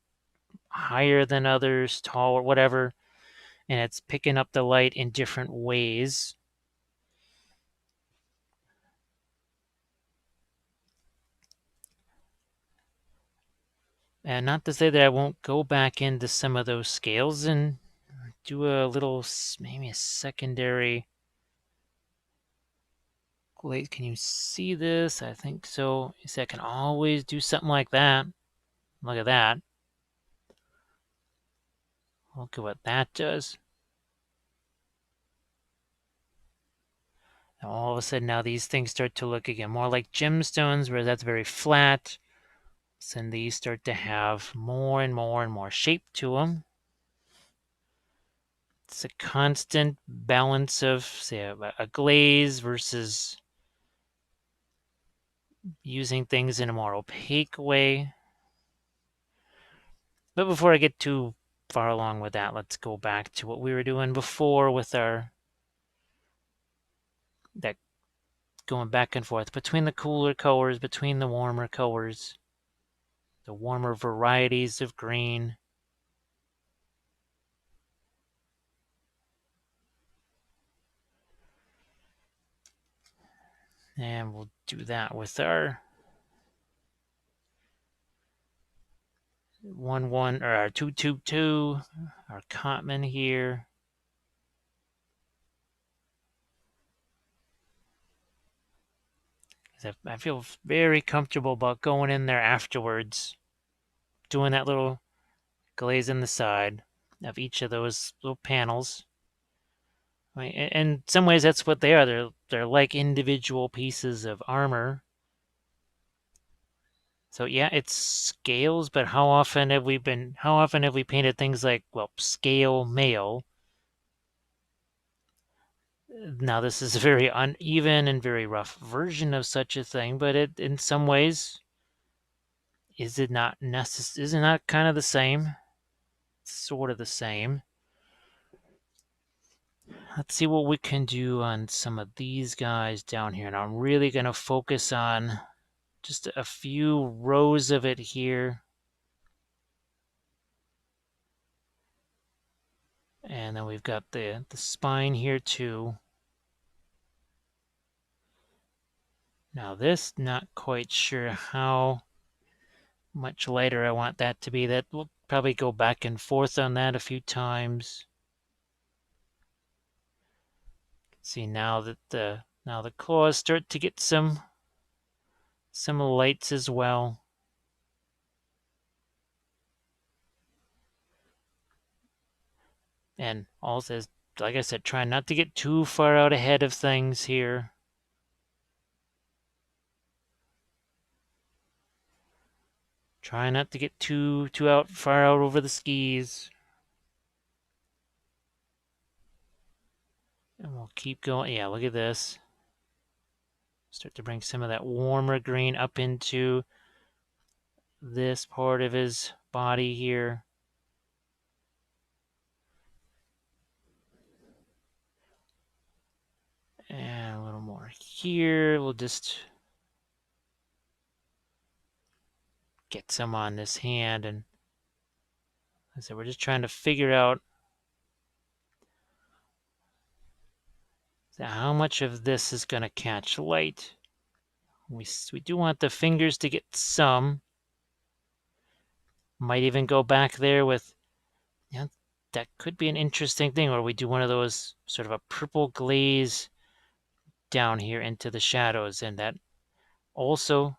S1: higher than others, tall or whatever, and it's picking up the light in different ways. And not to say that I won't go back into some of those scales and do a little, maybe a secondary glaze. Can you see this? I think so. You see, I can always do something like that. Look at that. Look at what that does. And all of a sudden now these things start to look again more like gemstones, where that's very flat. So then these start to have more and more and more shape to them. It's a constant balance of, say, a glaze versus using things in a more opaque way. But before I get too far along with that, let's go back to what we were doing before with our that going back and forth between the cooler colors, between the warmer colors, the warmer varieties of green. And we'll do that with our 1-1 or our 2-2-2, our Cotman here. I feel very comfortable about going in there afterwards, doing that little glaze in the side of each of those little panels. I mean, in some ways, that's what they are. They're like individual pieces of armor. So yeah, it's scales, but how often have we painted things like, well, scale mail? Now this is a very uneven and very rough version of such a thing, but it in some ways is it not kind of the same? It's sort of the same. Let's see what we can do on some of these guys down here. And I'm really going to focus on just a few rows of it here. And then we've got the spine here too. Now this, not quite sure how much lighter I want that to be. That we'll probably go back and forth on that a few times. See now that the claws start to get some lights as well. And also, like I said, try not to get too far out ahead of things here. Try not to get too far out over the skis. And we'll keep going. Yeah, look at this. Start to bring some of that warmer green up into this part of his body here. And a little more here. We'll just get some on this hand. And like I said, we're just trying to figure out how much of this is going to catch light. We do want the fingers to get some. Might even go back there with, yeah, that could be an interesting thing where we do one of those sort of a purple glaze down here into the shadows, and that also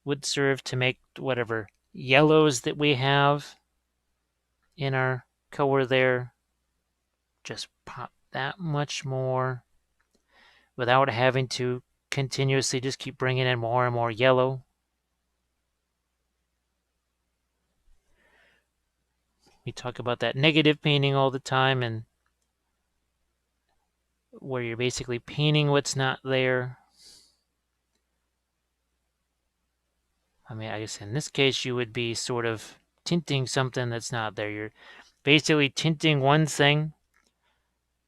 S1: would serve to make whatever yellows that we have in our color there just pop that much more without having to continuously just keep bringing in more and more yellow. We talk about that negative painting all the time, and where you're basically painting what's not there. I mean, I guess in this case, you would be sort of tinting something that's not there. You're basically tinting one thing,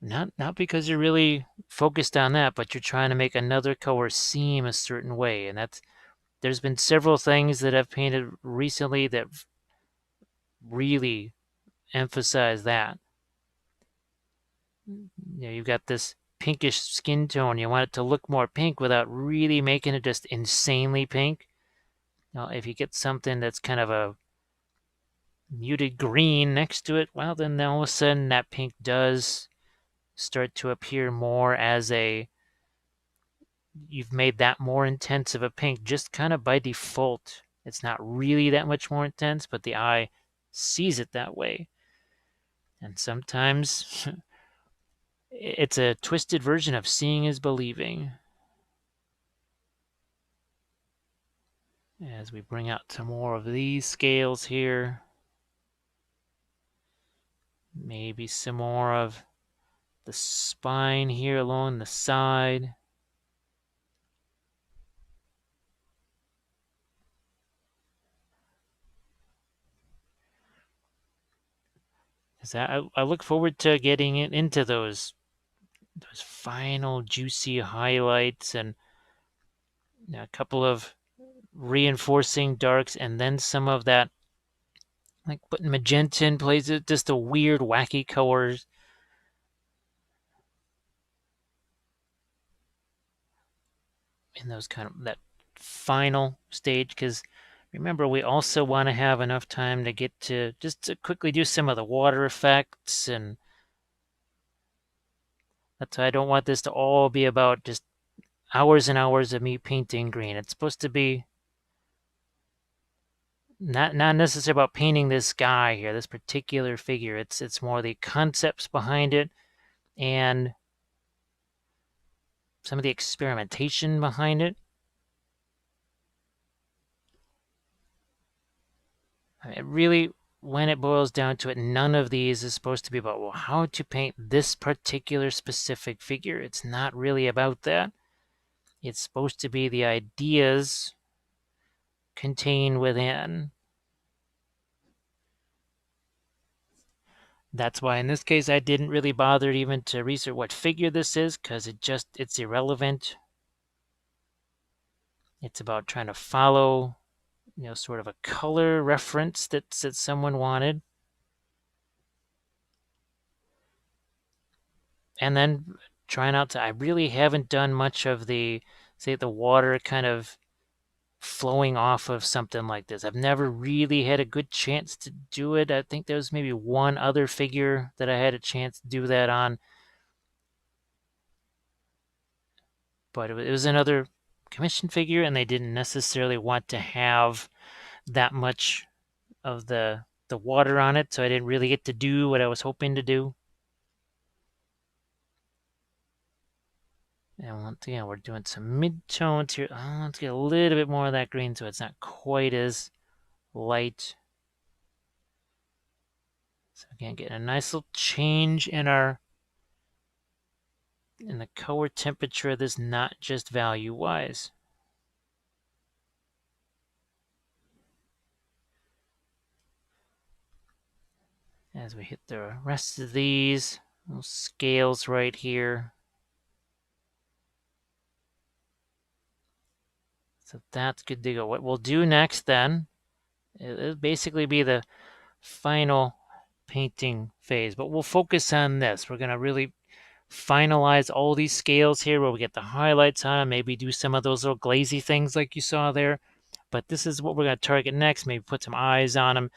S1: not because you're really focused on that, but you're trying to make another color seem a certain way. And there's been several things that I've painted recently that really emphasize that. You've got this pinkish skin tone. You want it to look more pink without really making it just insanely pink. Now, if you get something that's kind of a muted green next to it, well, then all of a sudden that pink does start to appear more as you've made that more intense of a pink just kind of by default. It's not really that much more intense, but the eye sees it that way. And sometimes it's a twisted version of seeing is believing. As we bring out some more of these scales here, maybe some more of the spine here along the side. I look forward to getting it into those final juicy highlights and a couple of reinforcing darks, and then some of that, like putting magenta in places, just the weird, wacky colors. In those kind of that final stage, because remember, we also want to have enough time to get to just to quickly do some of the water effects, and that's why I don't want this to all be about just hours and hours of me painting green. It's supposed to be not necessarily about painting this guy here, this particular figure. It's more the concepts behind it and some of the experimentation behind it. I mean, really, when it boils down to it, none of these is supposed to be about, well, how to paint this particular specific figure. It's not really about that. It's supposed to be the ideas contained within. That's why in this case I didn't really bother even to research what figure this is, because it's irrelevant. It's about trying to follow, sort of a color reference that someone wanted. And then trying out to, I really haven't done much of the, say, the water kind of flowing off of something like this. I've never really had a good chance to do it. I think there was maybe one other figure that I had a chance to do that on, but it was another commission figure, and they didn't necessarily want to have that much of the water on it, so I didn't really get to do what I was hoping to do. And once again, we're doing some mid-tones here. Let's get a little bit more of that green so it's not quite as light. So again, getting a nice little change in the color temperature of this, not just value-wise. As we hit the rest of these little scales right here. So that's good to go. What we'll do next then, it'll basically be the final painting phase, but we'll focus on this. We're going to really finalize all these scales here where we get the highlights on them, maybe do some of those little glazy things like you saw there. But this is what we're going to target next. Maybe put some eyes on them,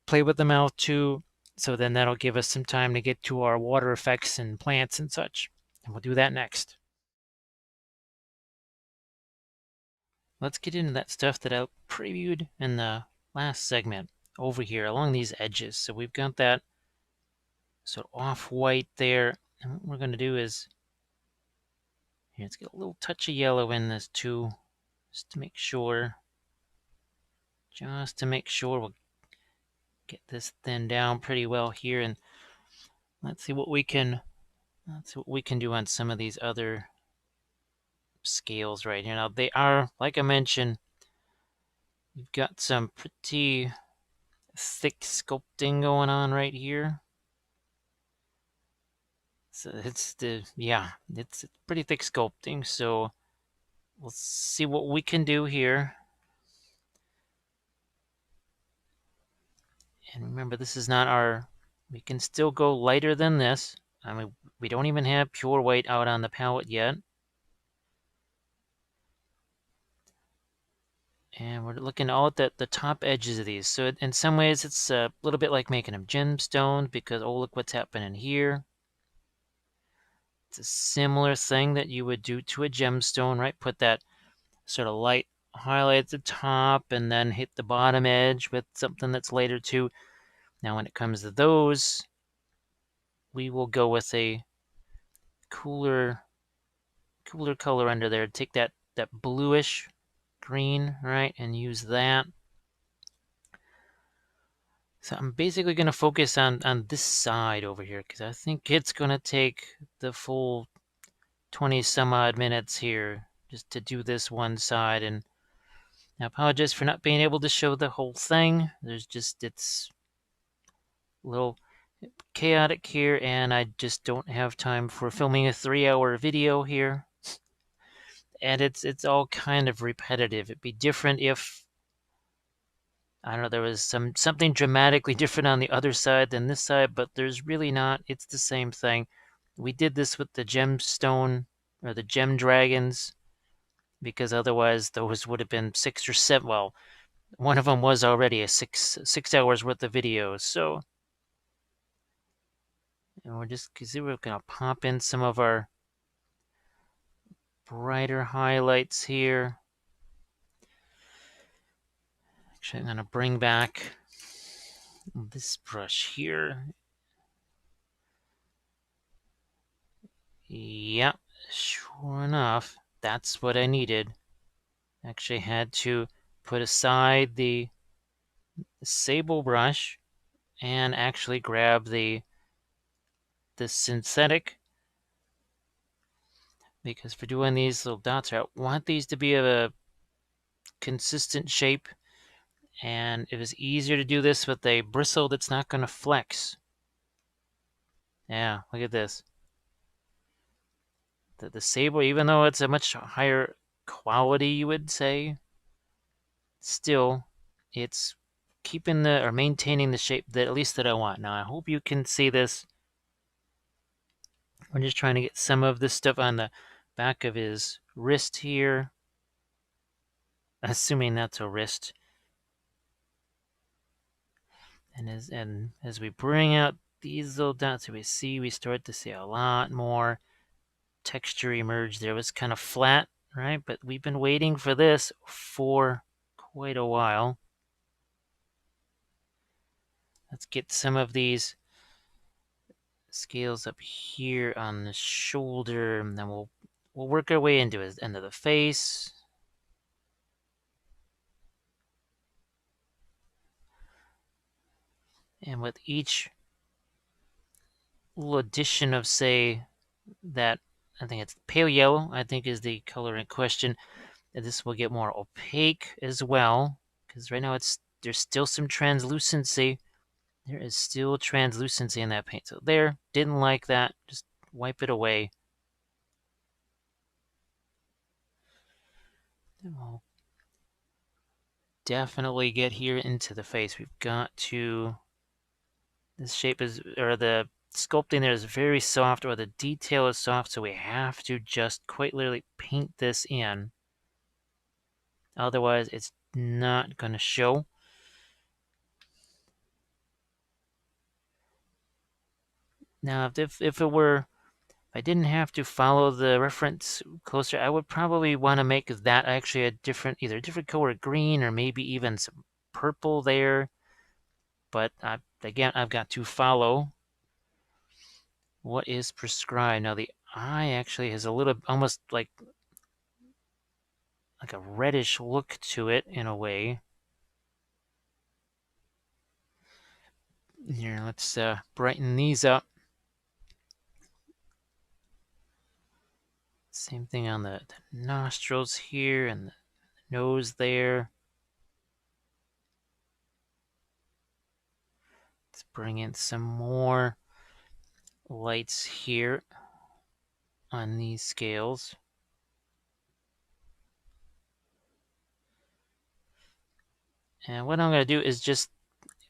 S1: play with the mouth too. So then that'll give us some time to get to our water effects and plants and such. And we'll do that next. Let's get into that stuff that I previewed in the last segment over here along these edges. So we've got that sort of off-white there. And what we're going to do is, here, let's get a little touch of yellow in this too, just to make sure. We'll get this thinned down pretty well here. And let's see what we can do on some of these other scales right here. Now they are, like I mentioned, we've got some pretty thick sculpting going on right here. So it's pretty thick sculpting. So let's see what we can do here. And remember, this is not we can still go lighter than this. I mean, we don't even have pure white out on the palette yet. And we're looking all at the top edges of these. So in some ways, it's a little bit like making them gemstones because, oh, look what's happening here. It's a similar thing that you would do to a gemstone, right? Put that sort of light highlight at the top and then hit the bottom edge with something that's lighter too. Now, when it comes to those, we will go with a cooler color under there. Take that bluish green, right, and use that. So I'm basically going to focus on this side over here because I think it's going to take the full 20 some odd minutes here just to do this one side. And I apologize for not being able to show the whole thing. It's a little chaotic here, and I just don't have time for filming a 3-hour video here. And it's all kind of repetitive. It'd be different if, I don't know, there was something dramatically different on the other side than this side, but there's really not. It's the same thing. We did this with the gemstone or the gem dragons because otherwise those would have been 6 or 7. Well, one of them was already a 6 hours worth of videos. So, and we're gonna pop in some of our brighter highlights here. Actually, I'm gonna bring back this brush here. Yep, sure enough, that's what I needed. Actually had to put aside the sable brush and actually grab the synthetic, because for doing these little dots, I want these to be of a consistent shape, and it was easier to do this with a bristle that's not going to flex. Yeah, look at this. The sable, even though it's a much higher quality, you would say, still, it's keeping or maintaining the shape that at least that I want. Now, I hope you can see this. We're just trying to get some of this stuff on the back of his wrist here. Assuming that's a wrist. And as we bring out these little dots, we start to see a lot more texture emerge. There was kind of flat, right? But we've been waiting for this for quite a while. Let's get some of these scales up here on the shoulder, and then we'll work our way into his end of the face. And with each little addition of, say, that, I think it's pale yellow, I think is the color in question, and this will get more opaque as well, because right now there's still some translucency. There is still translucency in that paint. So there, didn't like that. Just wipe it away. And we'll definitely get here into the face. We've got to, this shape is, or the sculpting there is very soft, or the detail is soft, so we have to just quite literally paint this in. Otherwise, it's not going to show. Now, if I didn't have to follow the reference closer, I would probably want to make that actually either a different color green or maybe even some purple there. But again, I've got to follow what is prescribed. Now the eye actually has a little, almost like a reddish look to it in a way. Here, let's brighten these up. Same thing on the nostrils here and the nose there. Let's bring in some more lights here on these scales. And what I'm going to do is just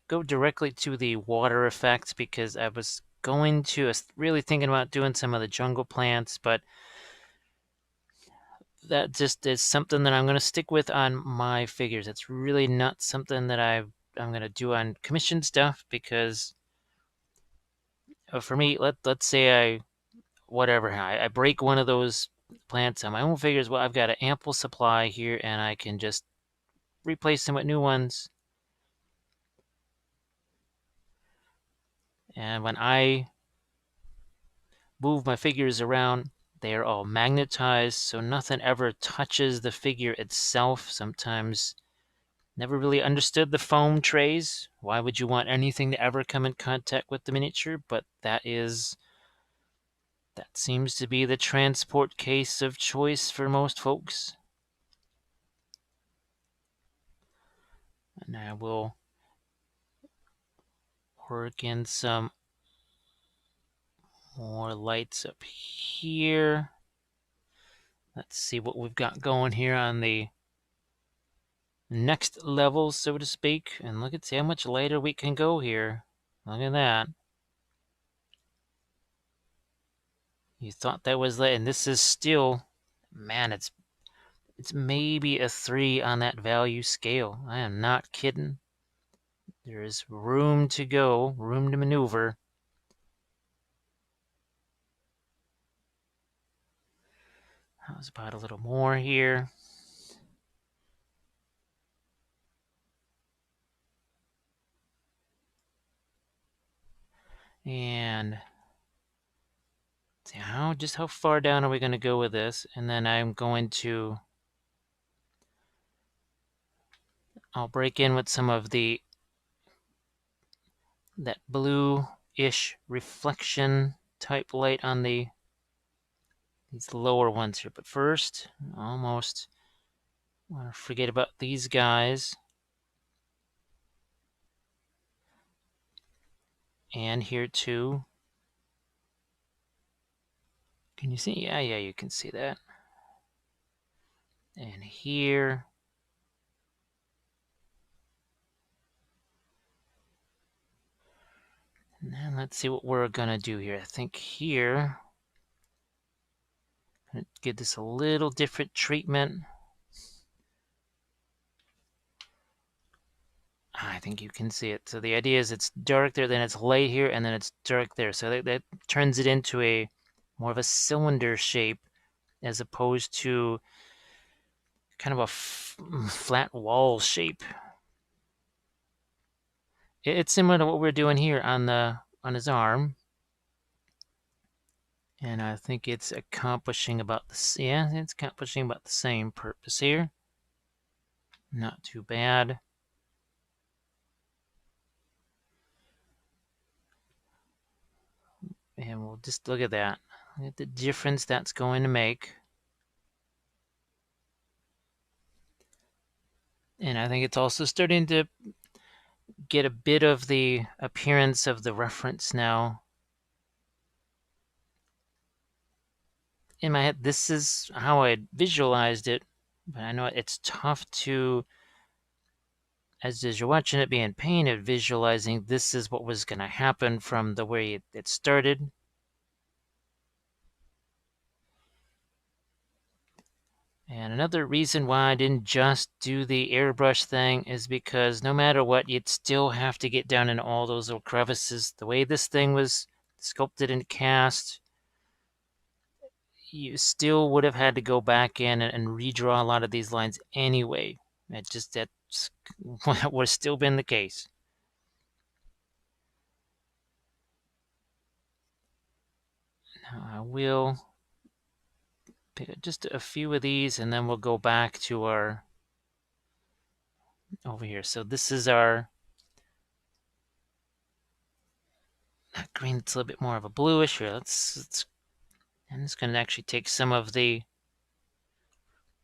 S1: go directly to the water effect, because I was going to really thinking about doing some of the jungle plants, but that just is something that I'm going to stick with on my figures. It's really not something that I'm going to do on commission stuff, because for me, let's say I break one of those plants on my own figures. Well, I've got an ample supply here, and I can just replace them with new ones. And when I move my figures around, they are all magnetized, so nothing ever touches the figure itself. Sometimes never really understood the foam trays. Why would you want anything to ever come in contact with the miniature? But that seems to be the transport case of choice for most folks. And I will work in some more lights up here. Let's see what we've got going here on the next level, so to speak. And look at see how much lighter we can go here. Look at that. You thought that was light, and this is still, man, it's maybe a 3 on that value scale. I am not kidding. There is room to go, room to maneuver. How's about a little more here? And see just how far down are we going to go with this? And then I'm going to, I'll break in with some of that blue-ish reflection type light on these lower ones here. But first, almost want to forget about these guys. And here too. Can you see? Yeah, you can see that. And here. And then let's see what we're gonna do here. I think here, I'm gonna give this a little different treatment. I think you can see it. So the idea is it's dark there, then it's light here, and then it's dark there. So that turns it into a more of a cylinder shape, as opposed to kind of a flat wall shape. It's similar to what we're doing here on his arm. And I think it's accomplishing about it's accomplishing about the same purpose here. Not too bad. And we'll just look at that. Look at the difference that's going to make. And I think it's also starting to get a bit of the appearance of the reference now. In my head, this is how I visualized it, but I know it's tough to, as you're watching it being painted, visualizing this is what was going to happen from the way it started. And another reason why I didn't just do the airbrush thing is because no matter what, you'd still have to get down in all those little crevices. The way this thing was sculpted and cast, you still would have had to go back in and redraw a lot of these lines anyway. That's what would have still been the case. Now I will pick up just a few of these, and then we'll go back to our over here. So this is our that green. It's a little bit more of a bluish here. And it's going to actually take some of the.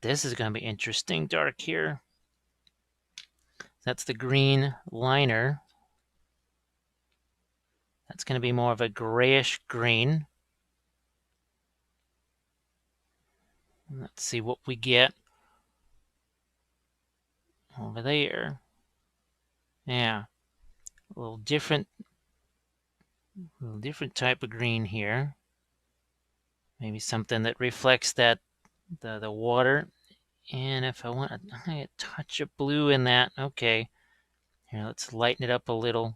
S1: This is going to be interesting, dark here. That's the green liner. That's going to be more of a grayish green. Let's see what we get over there. Yeah, a little different type of green here. Maybe something that reflects that the water. And if I want a touch of blue in that, okay. Here, let's lighten it up a little.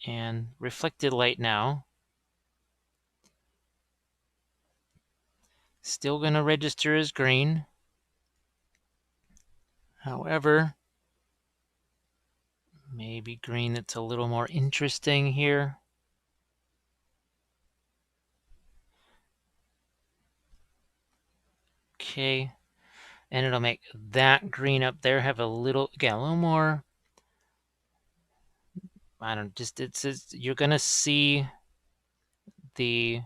S1: And reflected light now. Still going to register as green. However, maybe green that's a little more interesting here. Okay. And it'll make that green up there have a little, again, a little more, I don't know, just you're going to see the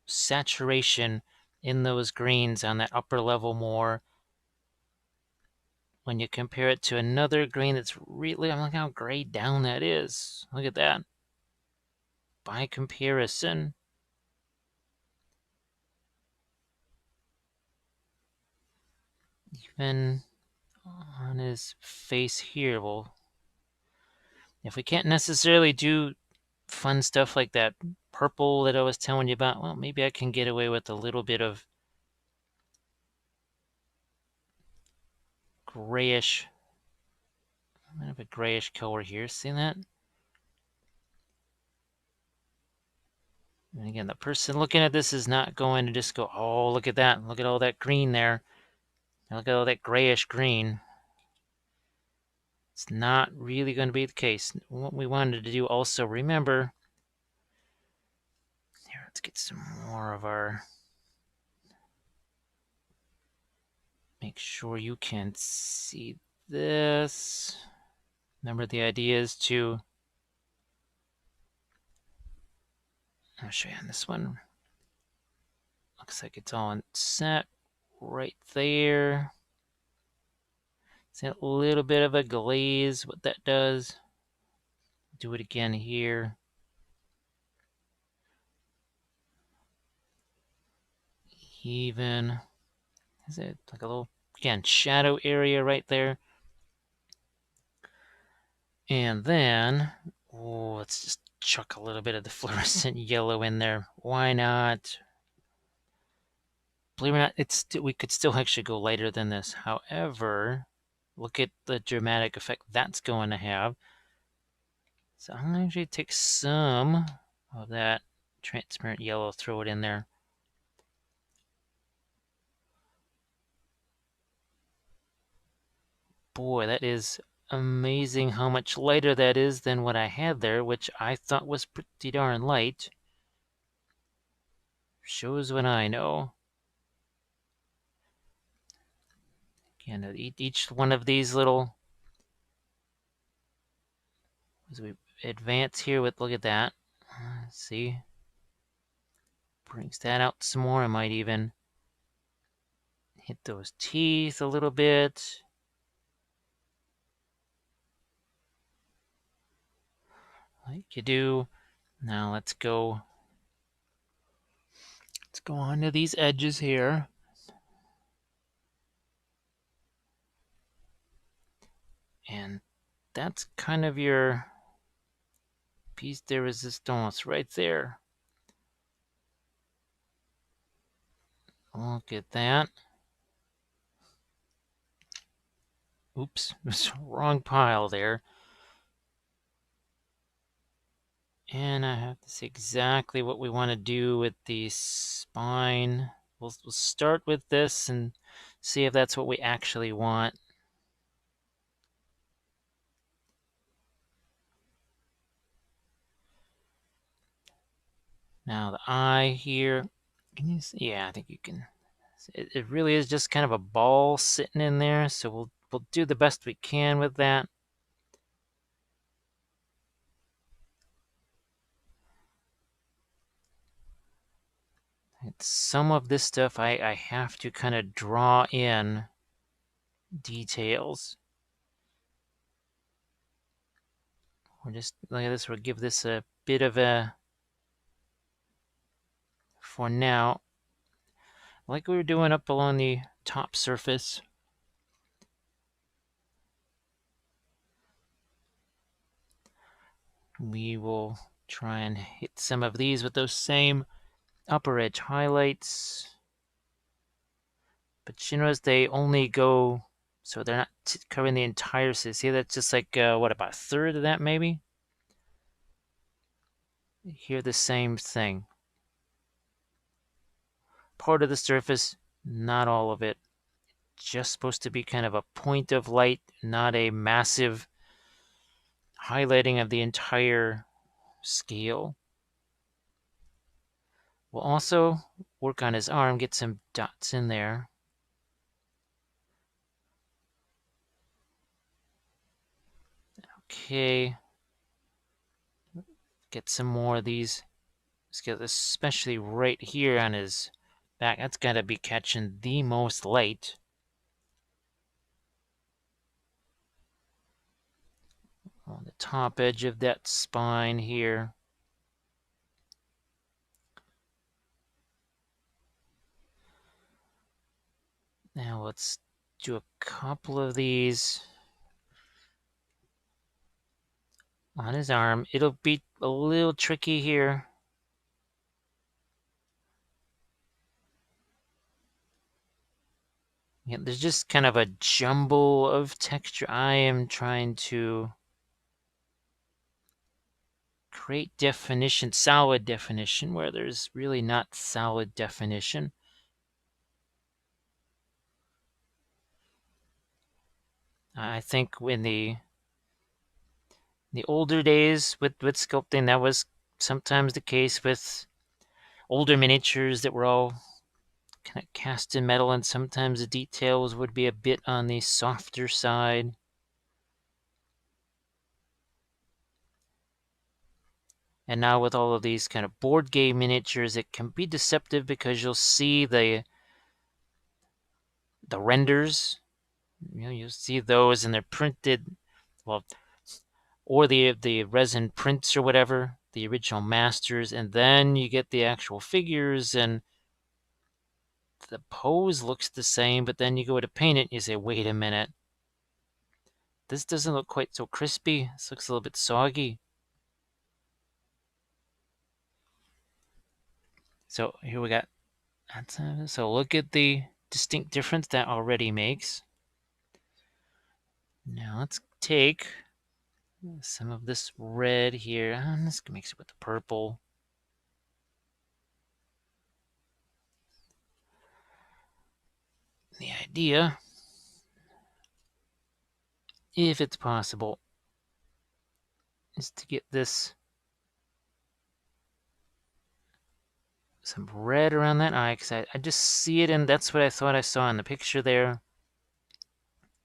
S1: saturation in those greens on that upper level more when you compare it to another green that's really, look how grayed down that is. Look at that. By comparison, even on his face here, well, if we can't necessarily do fun stuff like that purple that I was telling you about, well, maybe I can get away with a little bit of grayish. I have a grayish color here. See that? And again, the person looking at this is not going to just go, oh, look at that. Look at all that green there. Look at all that grayish green. It's not really going to be the case. What we wanted to do also, remember, here, let's get some more of our, make sure you can see this. Remember, the idea is to, I'll show you on this one. Looks like it's all set right there. See a little bit of a glaze, what that does. Do it again here. Even, is it like a little, again, shadow area right there. And then, oh, let's just chuck a little bit of the fluorescent yellow in there. Why not? Believe it or not, we could still actually go lighter than this. However, look at the dramatic effect that's going to have. So I'm going to actually take some of that transparent yellow, throw it in there. Boy, that is amazing how much lighter that is than what I had there, which I thought was pretty darn light. Shows what I know. Again, each one of these little, as we advance here with, look at that. See? Brings that out some more. I might even hit those teeth a little bit. Like you do. Now let's go on to these edges here. And that's kind of your piece de resistance right there. Look at that. Oops, wrong pile there. And I have to see exactly what we want to do with the spine. We'll start with this and see if that's what we actually want. Now the eye here, can you see? Yeah, I think you can. It really is just kind of a ball sitting in there, so we'll do the best we can with that. Some of this stuff I have to kind of draw in details. We'll just look at this. We'll give this a bit of a, for now, like we were doing up along the top surface. We will try and hit some of these with those same upper edge highlights. But you notice they only go, so they're not covering the entire city. See, that's just like, what, about a third of that maybe? Here the same thing. Part of the surface, not all of it. Just supposed to be kind of a point of light, not a massive highlighting of the entire scale. We'll also work on his arm, get some dots in there. Okay. Get some more of these. Let's get especially right here on his back. That's got to be catching the most light. On the top edge of that spine here. Now let's do a couple of these on his arm. It'll be a little tricky here. Yeah, there's just kind of a jumble of texture. I am trying to create definition, solid definition, where there's really not solid definition. I think in the older days with sculpting, that was sometimes the case with older miniatures that were all kind of cast in metal, and sometimes the details would be a bit on the softer side. And now with all of these kind of board game miniatures, it can be deceptive because you'll see the renders. You know, you'll see those and they're printed, well, or the resin prints or whatever, the original masters, and then you get the actual figures and the pose looks the same, but then you go to paint it and you say, wait a minute, this doesn't look quite so crispy. This looks a little bit soggy. So here we got, so look at the distinct difference that already makes. Now let's take some of this red here, and let's mix it with the purple. The idea, if it's possible, is to get this some red around that eye, because I just see it, and that's what I thought I saw in the picture there.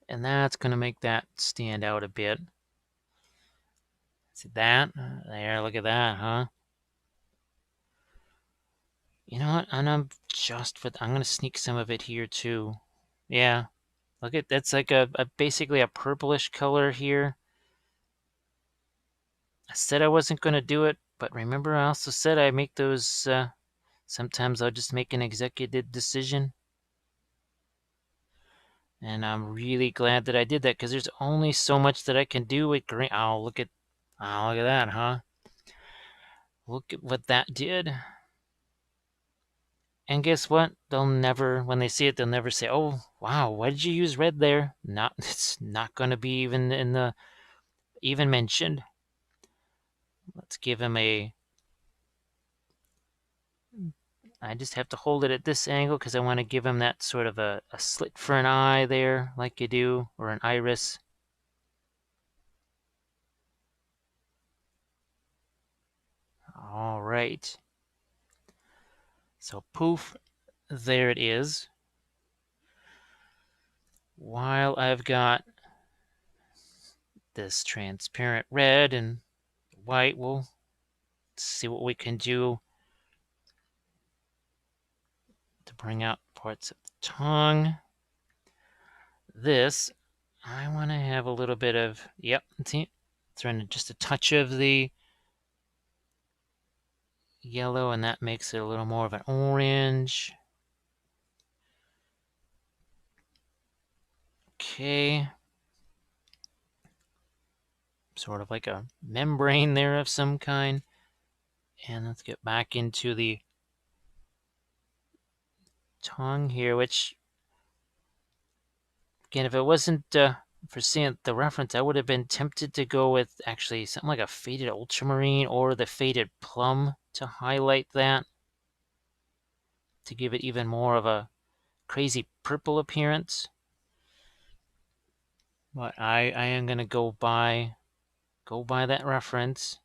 S1: And that's going to make that stand out a bit. See that? There, look at that, huh? You know what? And I'm going to sneak some of it here too. Yeah. Look at, that's like a basically a purplish color here. I said I wasn't going to do it, but remember I also said I make those, sometimes I'll just make an executive decision. And I'm really glad that I did that, because there's only so much that I can do with green. Oh, look at that, huh? Look at what that did. And guess what? They'll never, when they see it, they'll never say, oh, wow, why did you use red there? It's not going to be even in the, even mentioned. Let's give him a, I just have to hold it at this angle because I want to give him that sort of a slit for an eye there, like you do, or an iris. All right. So poof, there it is. While I've got this transparent red and white, we'll see what we can do to bring out parts of the tongue. this, I want to have a little bit of, yep, see, throwing just a touch of the yellow, and that makes it a little more of an orange. Okay. Sort of like a membrane there of some kind. And let's get back into the tongue here, which, again, if it wasn't for seeing the reference, I would have been tempted to go with actually something like a faded ultramarine or the faded plum to highlight that, to give it even more of a crazy purple appearance. But I am going to go by that reference.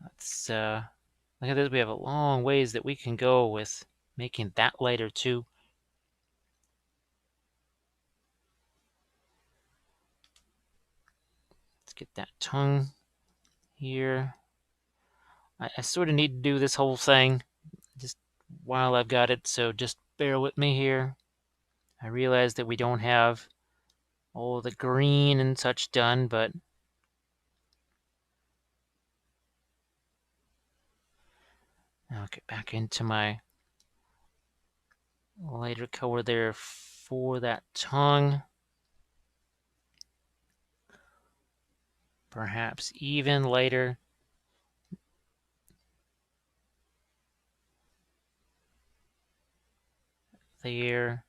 S1: Let's look at this. We have a long ways that we can go with making that lighter too. Let's get that tongue here. I sort of need to do this whole thing just while I've got it, so just bear with me here. I realize that we don't have all the green and such done, but I'll get back into my lighter color there for that tongue. Perhaps even lighter. There.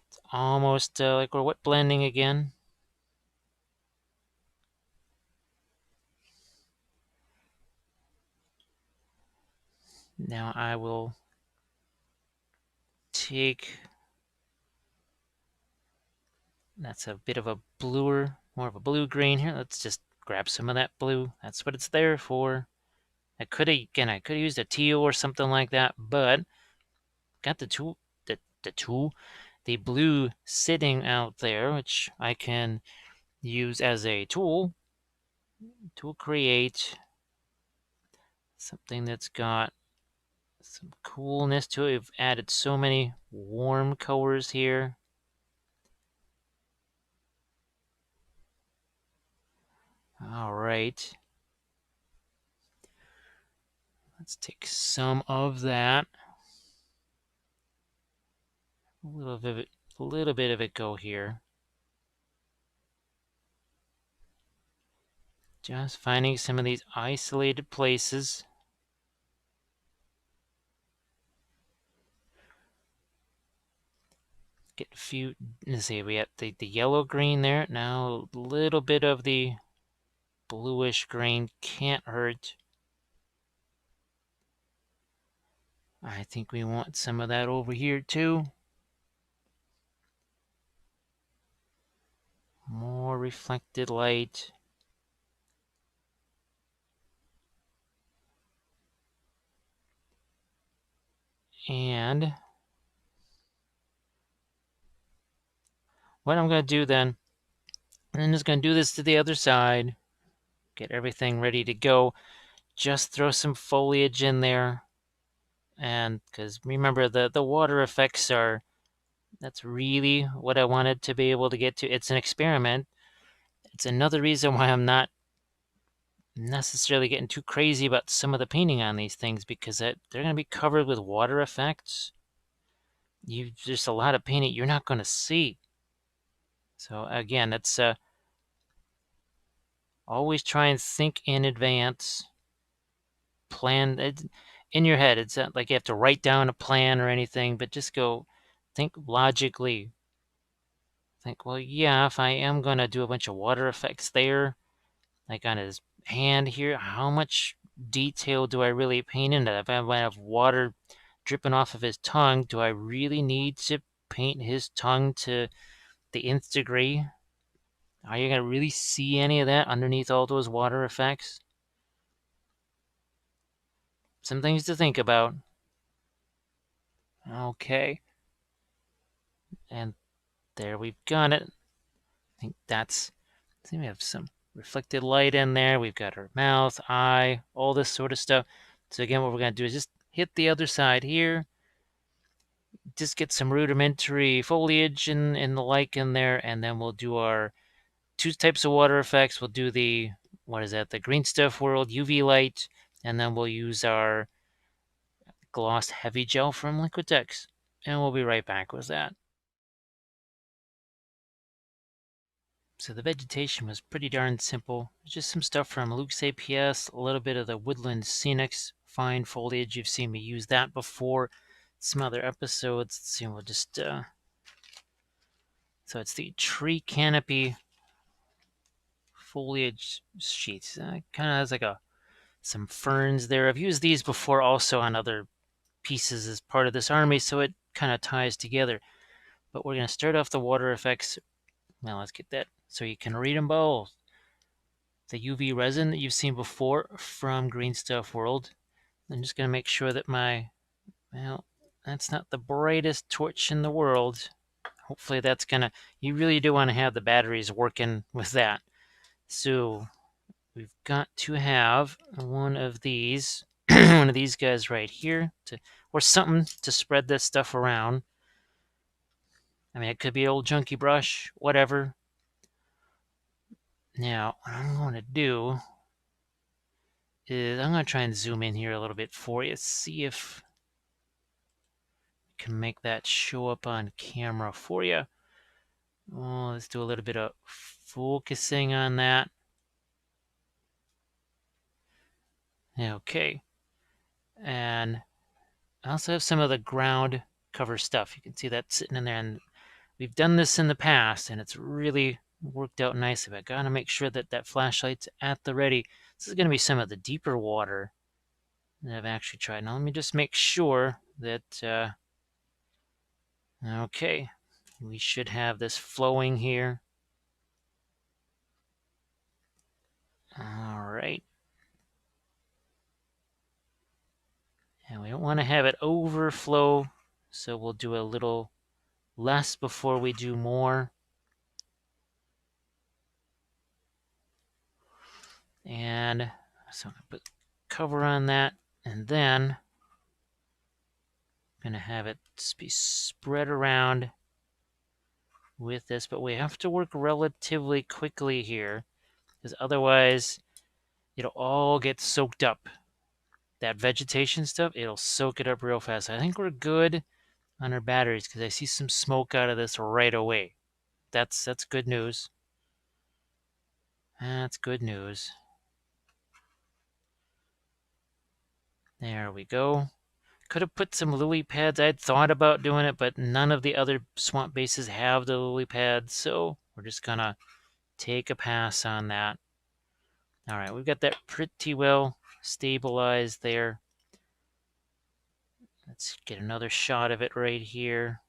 S1: It's almost like we're wet blending again. Now I will take, that's a bit of a bluer, more of a blue-green here. Let's just grab some of that blue. That's what it's there for. I could have used a teal or something like that, but got the blue sitting out there, which I can use as a tool to create something that's got some coolness to it. We've added so many warm colors here. All right. Let's take some of that. A little bit of it go here. Just finding some of these isolated places. Get a few, let's see, we have the yellow green there. Now a little bit of the bluish green can't hurt. I think we want some of that over here too. More reflected light. And what I'm going to do then, I'm just going to do this to the other side. Get everything ready to go. Just throw some foliage in there. And because remember, the water effects are, that's really what I wanted to be able to get to. It's an experiment. It's another reason why I'm not necessarily getting too crazy about some of the painting on these things, because they're going to be covered with water effects. Just a lot of painting you're not going to see. So again, it's always try and think in advance. Plan it in your head. It's not like you have to write down a plan or anything, but just go think logically. Think, well, yeah, if I am going to do a bunch of water effects there, like on his hand here, how much detail do I really paint in that? If I have water dripping off of his tongue, do I really need to paint his tongue to the nth degree? Are you going to really see any of that underneath all those water effects? Some things to think about. Okay. And there we've got it. I think that's, we have some reflected light in there. We've got her mouth, eye, all this sort of stuff. So again, what we're going to do is just hit the other side here. Just get some rudimentary foliage and the like in there, and then we'll do our two types of water effects. We'll do the, what is that, the green stuff world UV light, and then we'll use our gloss heavy gel from Liquitex. And we'll be right back with that. So the vegetation was pretty darn simple. Just some stuff from Luke's APS, a little bit of the Woodland Scenics fine foliage. You've seen me use that before. Some other episodes. Let's see, we'll just so it's the tree canopy foliage sheets. Kind of has like some ferns there. I've used these before also on other pieces as part of this army, so it kind of ties together. But we're going to start off the water effects. Well, let's get that so you can read them both. The UV resin that you've seen before from Green Stuff World. I'm just going to make sure that well, that's not the brightest torch in the world. Hopefully that's going to, you really do want to have the batteries working with that. So we've got to have one of these, one of these guys right here, or something to spread this stuff around. I mean, it could be an old junky brush, whatever. Now, what I'm going to do is I'm going to try and zoom in here a little bit for you, see if I can make that show up on camera for you. Oh, let's do a little bit of focusing on that. Okay. And I also have some of the ground cover stuff. You can see that sitting in there. And we've done this in the past, and it's really worked out nicely. But I got to make sure that that flashlight's at the ready. This is going to be some of the deeper water that I've actually tried. Now, let me just make sure that, okay, we should have this flowing here. All right. And we don't want to have it overflow, so we'll do a little less before we do more. And so I'm going to put cover on that, and then I'm going to have it be spread around with this, but we have to work relatively quickly here, because otherwise it'll all get soaked up. That vegetation stuff, it'll soak it up real fast. I think we're good on our batteries, because I see some smoke out of this right away. That's good news. That's good news. There we go. Could have put some lily pads. I'd thought about doing it, but none of the other swamp bases have the lily pads, so we're just gonna take a pass on that. All right, we've got that pretty well stabilized there. Let's get another shot of it right here.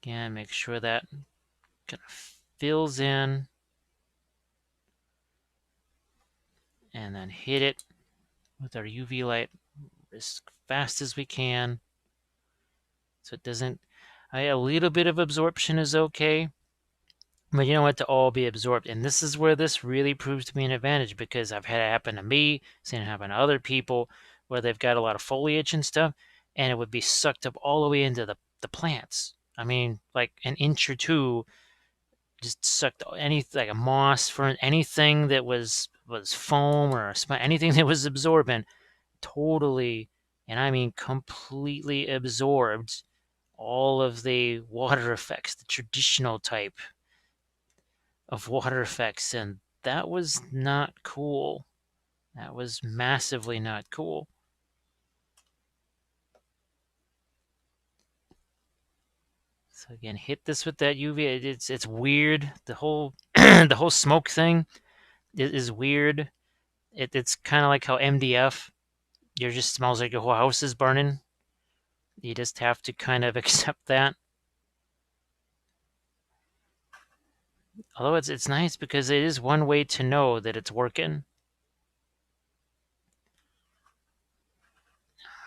S1: Again, make sure that kind of fills in, and then hit it with our UV light as fast as we can, so it doesn't. A little bit of absorption is okay, but you don't want it to all be absorbed. And this is where this really proves to be an advantage, because I've had it happen to me, seen it happen to other people, where they've got a lot of foliage and stuff, and it would be sucked up all the way into the plants. I mean, like an inch or two, just sucked anything, like a moss, fern, anything that was foam or anything that was absorbent, totally, and I mean completely absorbed all of the water effects, the traditional type of water effects, and that was not cool. That was massively not cool. So again, hit this with that UV. It's weird. The whole the whole smoke thing is weird. It's kind of like how MDF. It just smells like your whole house is burning. You just have to kind of accept that. Although it's nice because it is one way to know that it's working.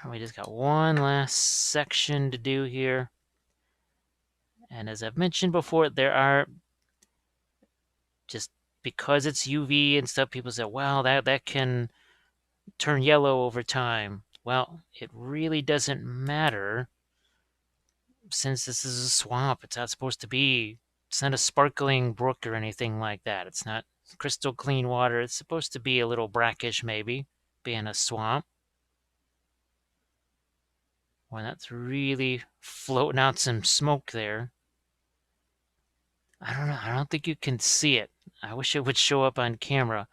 S1: We just got one last section to do here. And as I've mentioned before, there are, just because it's UV and stuff, people say, well, that can turn yellow over time. Well, it really doesn't matter since this is a swamp. It's not supposed to be, it's not a sparkling brook or anything like that. It's not crystal clean water. It's supposed to be a little brackish, maybe, being a swamp. Well, that's really floating out some smoke there. I don't know. I don't think you can see it. I wish it would show up on camera.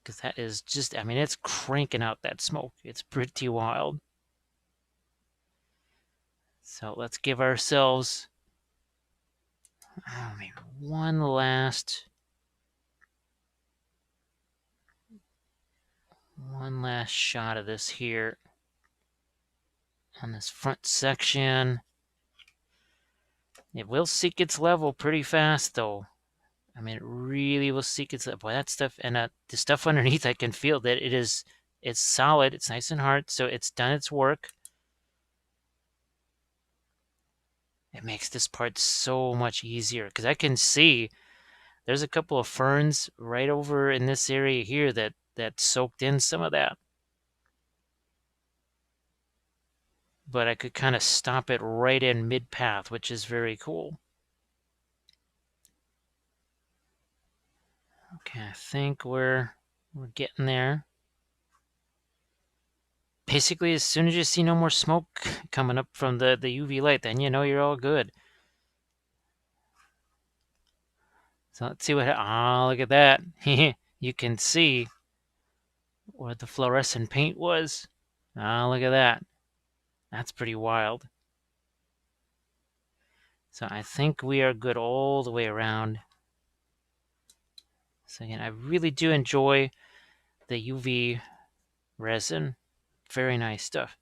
S1: Because that is just, I mean, it's cranking out that smoke. It's pretty wild. So let's give ourselves, oh, maybe one last shot of this here on this front section. It will seek its level pretty fast, though. I mean, it really will seek its level. Boy, that stuff, and the stuff underneath, I can feel that it's solid. It's nice and hard, so it's done its work. It makes this part so much easier because I can see there's a couple of ferns right over in this area here that soaked in some of that. But I could kind of stop it right in mid-path, which is very cool. Okay, I think we're getting there. Basically, as soon as you see no more smoke coming up from the UV light, then you know you're all good. So let's see what, oh, look at that. You can see where the fluorescent paint was. Oh, look at that. That's pretty wild. So I think we are good all the way around. So again, I really do enjoy the UV resin. Very nice stuff.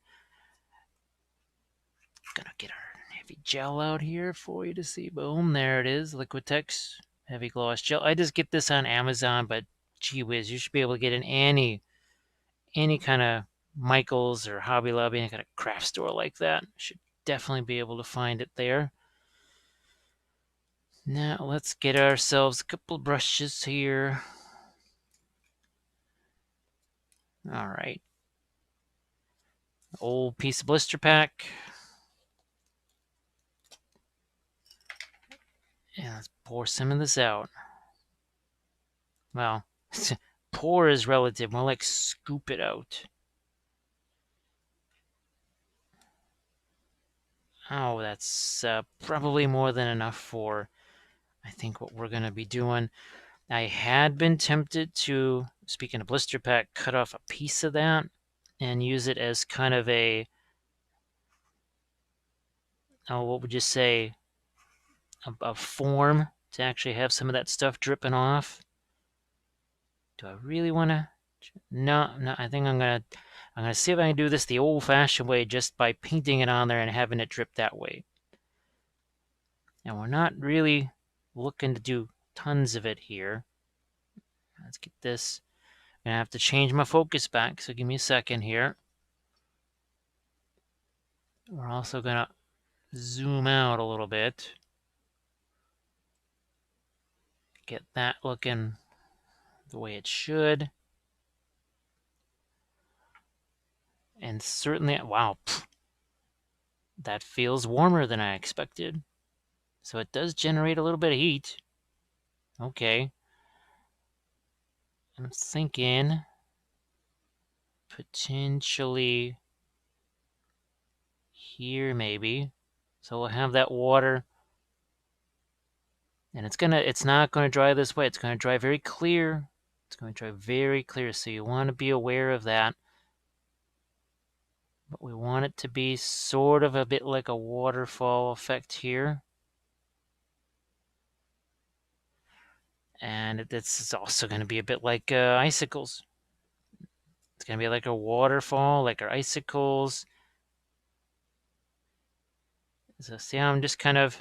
S1: Gonna get our heavy gel out here for you to see. Boom, there it is. Liquitex heavy gloss gel. I just get this on Amazon, but gee whiz, you should be able to get in any kind of Michael's or Hobby Lobby, any kind of craft store like that. Should definitely be able to find it there. Now let's get ourselves a couple brushes here. All right. Old piece of blister pack. And let's pour some of this out. Well, pour is relative, more like scoop it out. Oh, that's probably more than enough for, I think, what we're going to be doing. I had been tempted to, speaking of blister pack, cut off a piece of that and use it as kind of a, oh, what would you say, a form to actually have some of that stuff dripping off. Do I really want to? No, I think I'm gonna see if I can do this the old-fashioned way, just by painting it on there and having it drip that way. And we're not really looking to do tons of it here. Let's get this. I'm gonna have to change my focus back, so give me a second here. We're also gonna zoom out a little bit. Get that looking the way it should. And certainly, wow, that feels warmer than I expected. So it does generate a little bit of heat. Okay. I'm thinking potentially here maybe. So we'll have that water. And it's not gonna dry this way. It's gonna dry very clear. It's gonna dry very clear. So you want to be aware of that. But we want it to be sort of a bit like a waterfall effect here. And it's also going to be a bit like icicles. It's going to be like a waterfall, like our icicles. So see how I'm just kind of,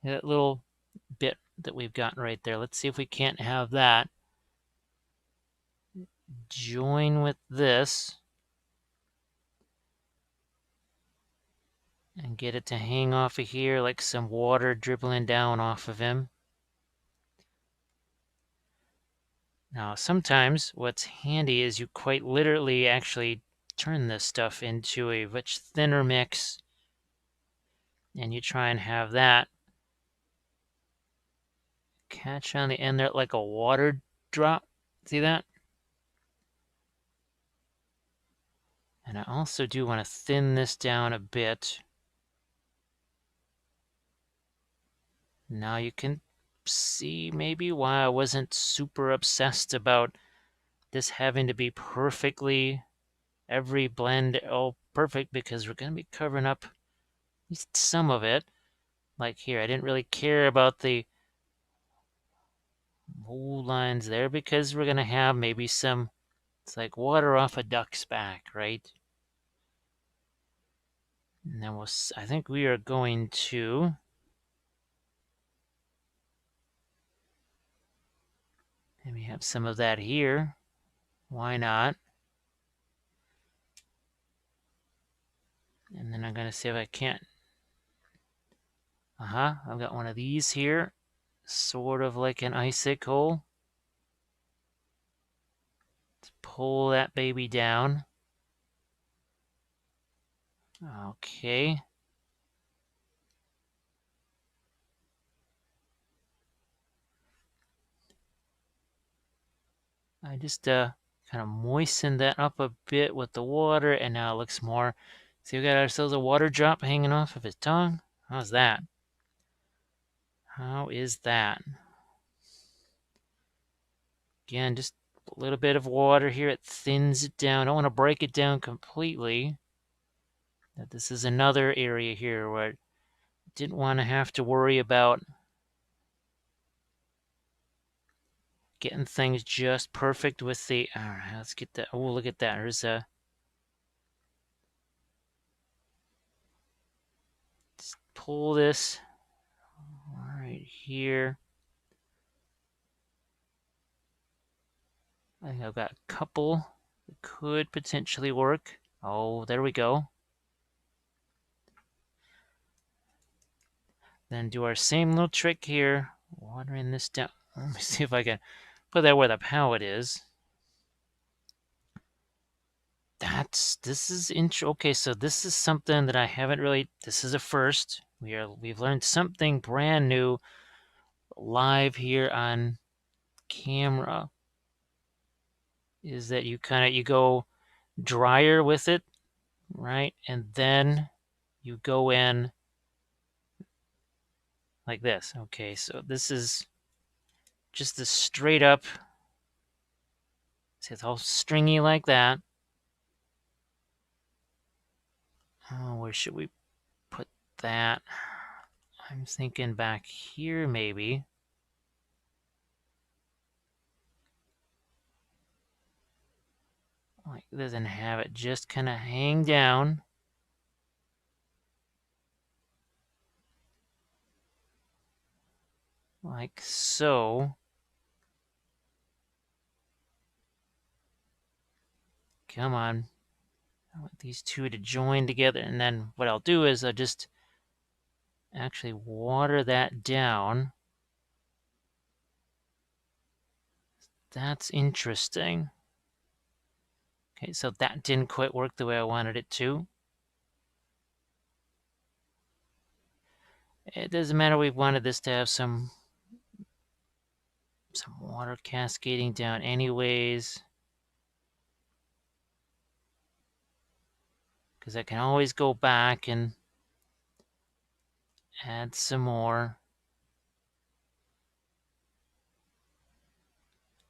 S1: that little bit that we've got right there. Let's see if we can't have that join with this. and get it to hang off of here like some water dribbling down off of him. Now, sometimes what's handy is you quite literally actually turn this stuff into a much thinner mix, and you try and have that catch on the end there like a water drop. See that? And I also do want to thin this down a bit. Now you can see maybe why I wasn't super obsessed about this having to be perfectly, every blend all perfect, because we're going to be covering up at least some of it. Like here, I didn't really care about the whole lines there because we're going to have maybe some, it's like water off a duck's back, right? And then I think we are going to maybe have some of that here. Why not? And then I'm going to see if I can't. I've got one of these here, sort of like an icicle. Let's pull that baby down. Okay. I just kind of moistened that up a bit with the water, and now it looks more. See, we got ourselves a water drop hanging off of his tongue. How's that? How is that? Again, just a little bit of water here. It thins it down. I don't want to break it down completely. This is another area here where I didn't want to have to worry about getting things just perfect with the. All right, let's get that. Oh, look at that. There's a. Let's pull this right here. I think I've got a couple that could potentially work. Oh, there we go. Then do our same little trick here. Watering this down. Let me see if I can put that where the palette is. This is okay, so this is something that I haven't really, this is a first. We've learned something brand new live here on camera. Is that you go drier with it, right? And then you go in like this. Okay, so this is just the straight up. See, it's all stringy like that. Oh, where should we put that? I'm thinking back here, maybe. Like this, and have it just kind of hang down. Like so. Come on. I want these two to join together, and then what I'll do is I'll just actually water that down. That's interesting. Okay, so that didn't quite work the way I wanted it to. It doesn't matter, we wanted this to have some water cascading down anyways. Because I can always go back and add some more.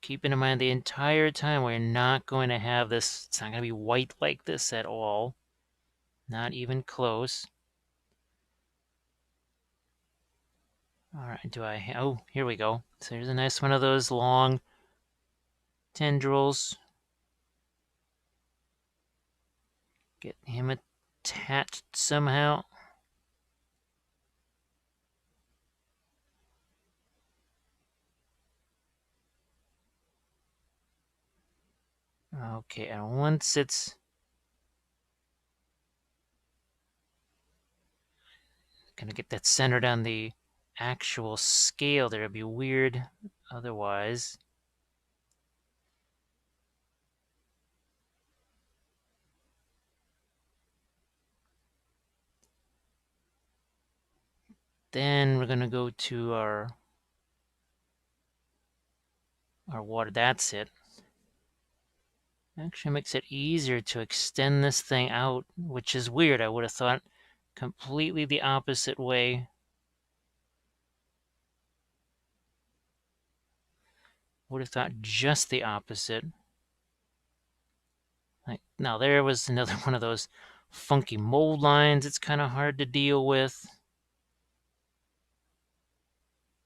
S1: Keeping in mind the entire time we're not going to have this, it's not going to be white like this at all. Not even close. Alright, oh, here we go. So here's a nice one of those long tendrils. Get him attached somehow. Okay, and once it's Gonna get that centered on the actual scale there. It'd be weird otherwise. Then we're gonna go to our water. That's it. Actually makes it easier to extend this thing out, which is weird. I would have thought completely the opposite way. Would have thought just the opposite. Like, now there was another one of those funky mold lines. It's kind of hard to deal with.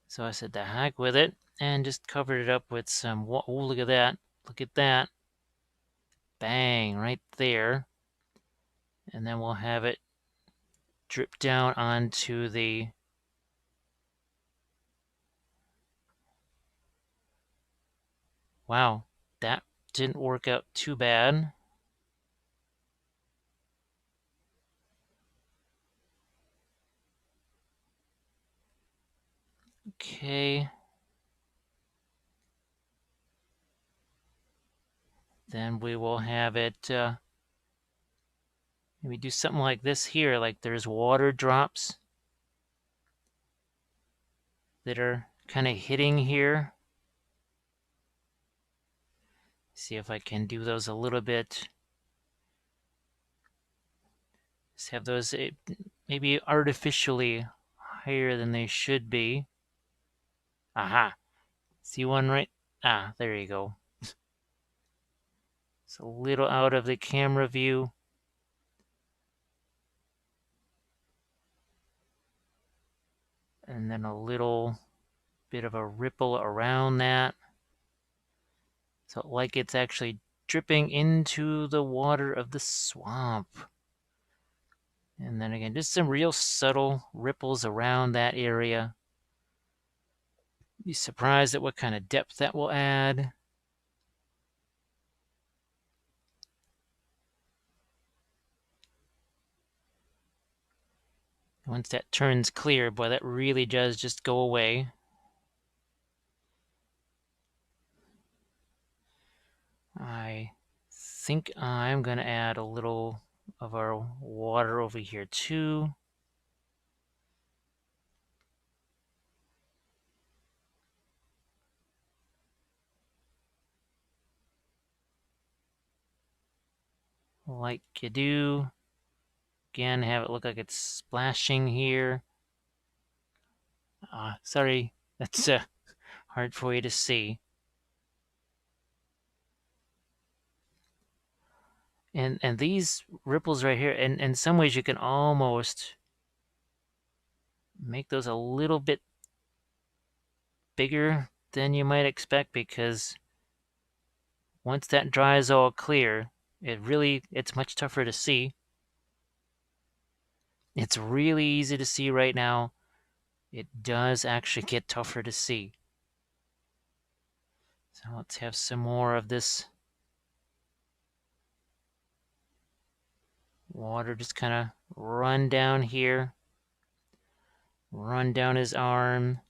S1: So I said, the heck with it, and just covered it up with some, oh, look at that. Look at that. Bang, right there. And then we'll have it drip down onto the wow, that didn't work out too bad. Okay. Then we will have it maybe do something like this here, like there's water drops that are kind of hitting here. See if I can do those a little bit. Just have those maybe artificially higher than they should be. Aha! See one right? Ah, there you go. It's a little out of the camera view. And then a little bit of a ripple around that. So like it's actually dripping into the water of the swamp. And then again, just some real subtle ripples around that area. Be surprised at what kind of depth that will add. Once that turns clear, boy, that really does just go away. I think I'm going to add a little of our water over here too. Like you do. Again, have it look like it's splashing here. Sorry, that's hard for you to see. And these ripples right here, and in some ways you can almost make those a little bit bigger than you might expect, because once that dries all clear, it's much tougher to see. It's really easy to see right now. It does actually get tougher to see. So let's have some more of this water just kind of run down here, run down his arm.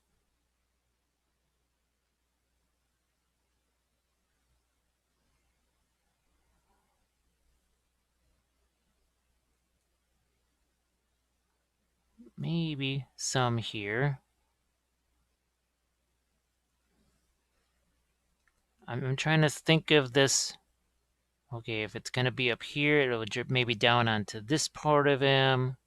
S1: Maybe some here. I'm trying to think of this. Okay, if it's going to be up here, it'll drip maybe down onto this part of him.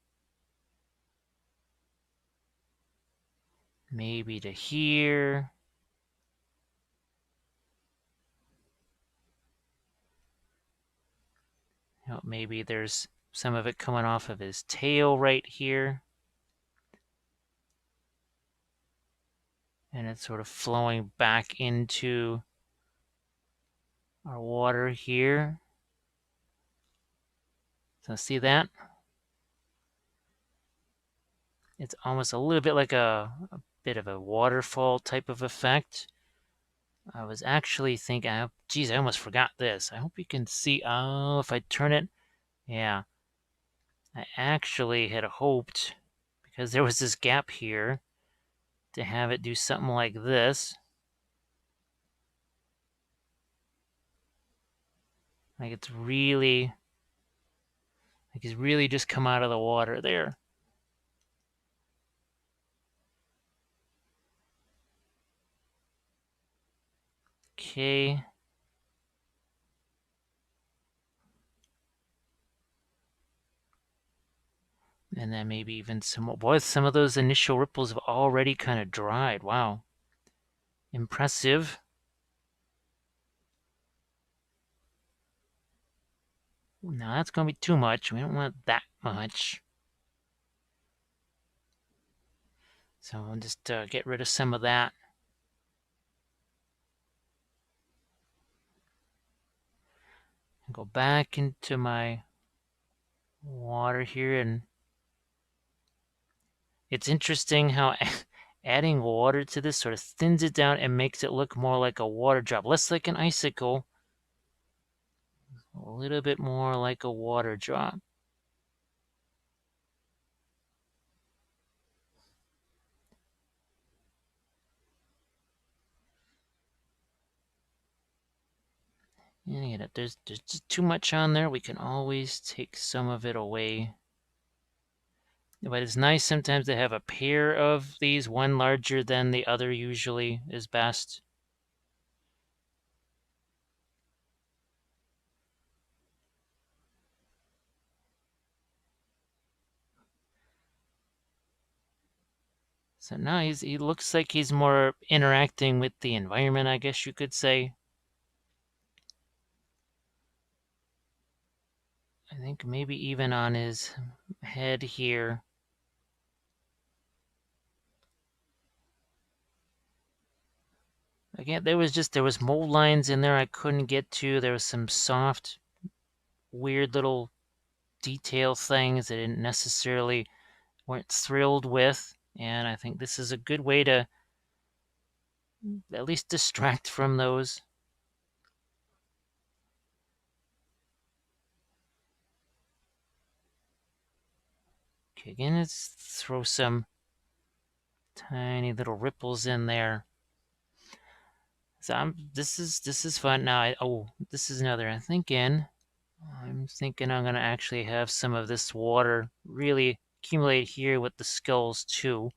S1: Maybe to here. Maybe there's some of it coming off of his tail right here. And it's sort of flowing back into our water here. So see that? It's almost a little bit like a bit of a waterfall type of effect. I was actually thinking, geez, I almost forgot this. I hope you can see. Oh, if I turn it, yeah. I actually had hoped, because there was this gap here, to have it do something like this. Like it's really just come out of the water there. Okay. And then maybe even some more. Boy, some of those initial ripples have already kind of dried. Wow. Impressive. Now that's going to be too much. We don't want that much. So I'll just get rid of some of that. Go back into my water here, and it's interesting how adding water to this sort of thins it down and makes it look more like a water drop, less like an icicle, a little bit more like a water drop. And there's just too much on there. We can always take some of it away. But it's nice sometimes to have a pair of these, one larger than the other usually is best. So now he looks like he's more interacting with the environment, I guess you could say. I think maybe even on his head here. Again, there was mold lines in there I couldn't get to. There was some soft, weird little detail things that I didn't necessarily weren't thrilled with. And I think this is a good way to at least distract from those. Okay, again, let's throw some tiny little ripples in there. So this is fun. Now this is another I'm thinking I'm gonna actually have some of this water really accumulate here with the skulls too.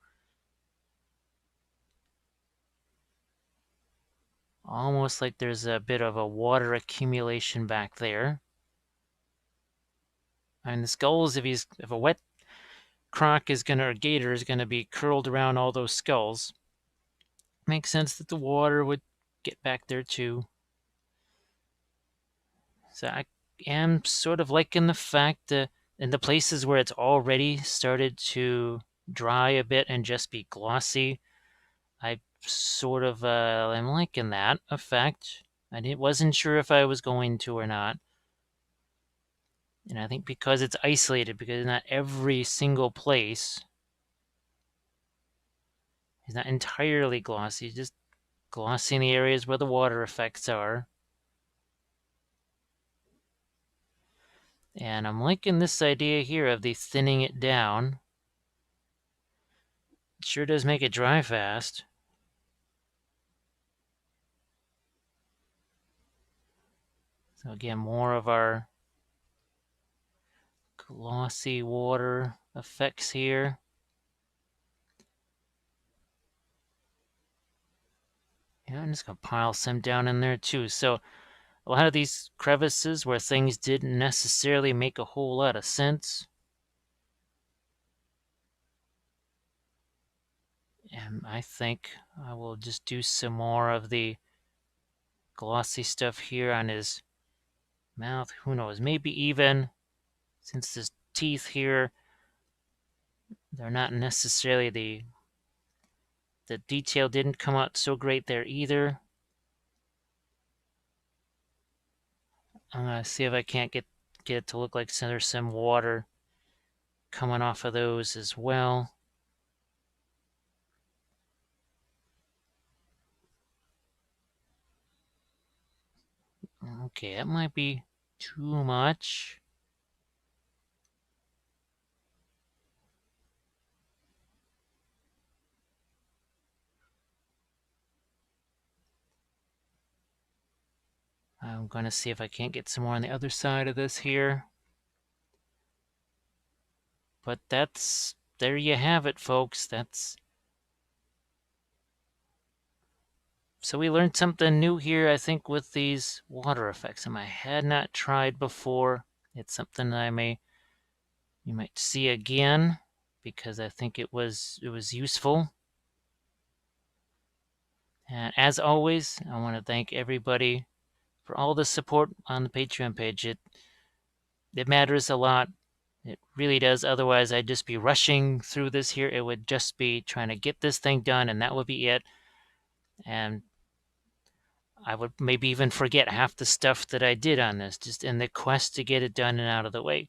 S1: Almost like there's a bit of a water accumulation back there. And the skulls, if a wet croc is gonna, or gator is gonna be curled around all those skulls, makes sense that the water would get back there too. So I am sort of liking the fact that in the places where it's already started to dry a bit and just be glossy, I sort of am liking that effect. I wasn't sure if I was going to or not. And I think because it's isolated, because not every single place is not entirely glossy, just glossy in the areas where the water effects are. And I'm liking this idea here of the thinning it down. It sure does make it dry fast. So again, more of our glossy water effects here. Yeah, I'm just going to pile some down in there too. So a lot of these crevices where things didn't necessarily make a whole lot of sense. And I think I will just do some more of the glossy stuff here on his mouth. Who knows? Maybe even, since his teeth here, they're not necessarily the detail didn't come out so great there either. I'm gonna see if I can't get it to look like there's some water coming off of those as well. Okay, that might be too much. I'm going to see if I can't get some more on the other side of this here. But there you have it, folks. So we learned something new here, I think, with these water effects, I had not tried before. It's something that you might see again, because I think it was useful. And as always, I want to thank everybody for all the support on the Patreon page. It matters a lot. It really does. Otherwise, I'd just be rushing through this here. It would just be trying to get this thing done, and that would be it. And I would maybe even forget half the stuff that I did on this, just in the quest to get it done and out of the way.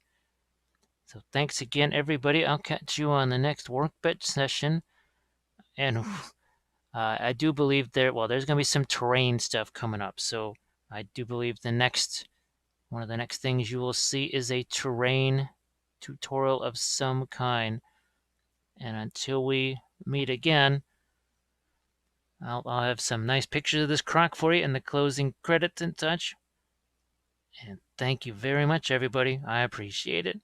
S1: So thanks again, everybody. I'll catch you on the next Workbench session. And I do believe there's going to be some terrain stuff coming up. So I do believe one of the next things you will see is a terrain tutorial of some kind. And until we meet again, I'll have some nice pictures of this crock for you in the closing credits and such. And thank you very much, everybody. I appreciate it.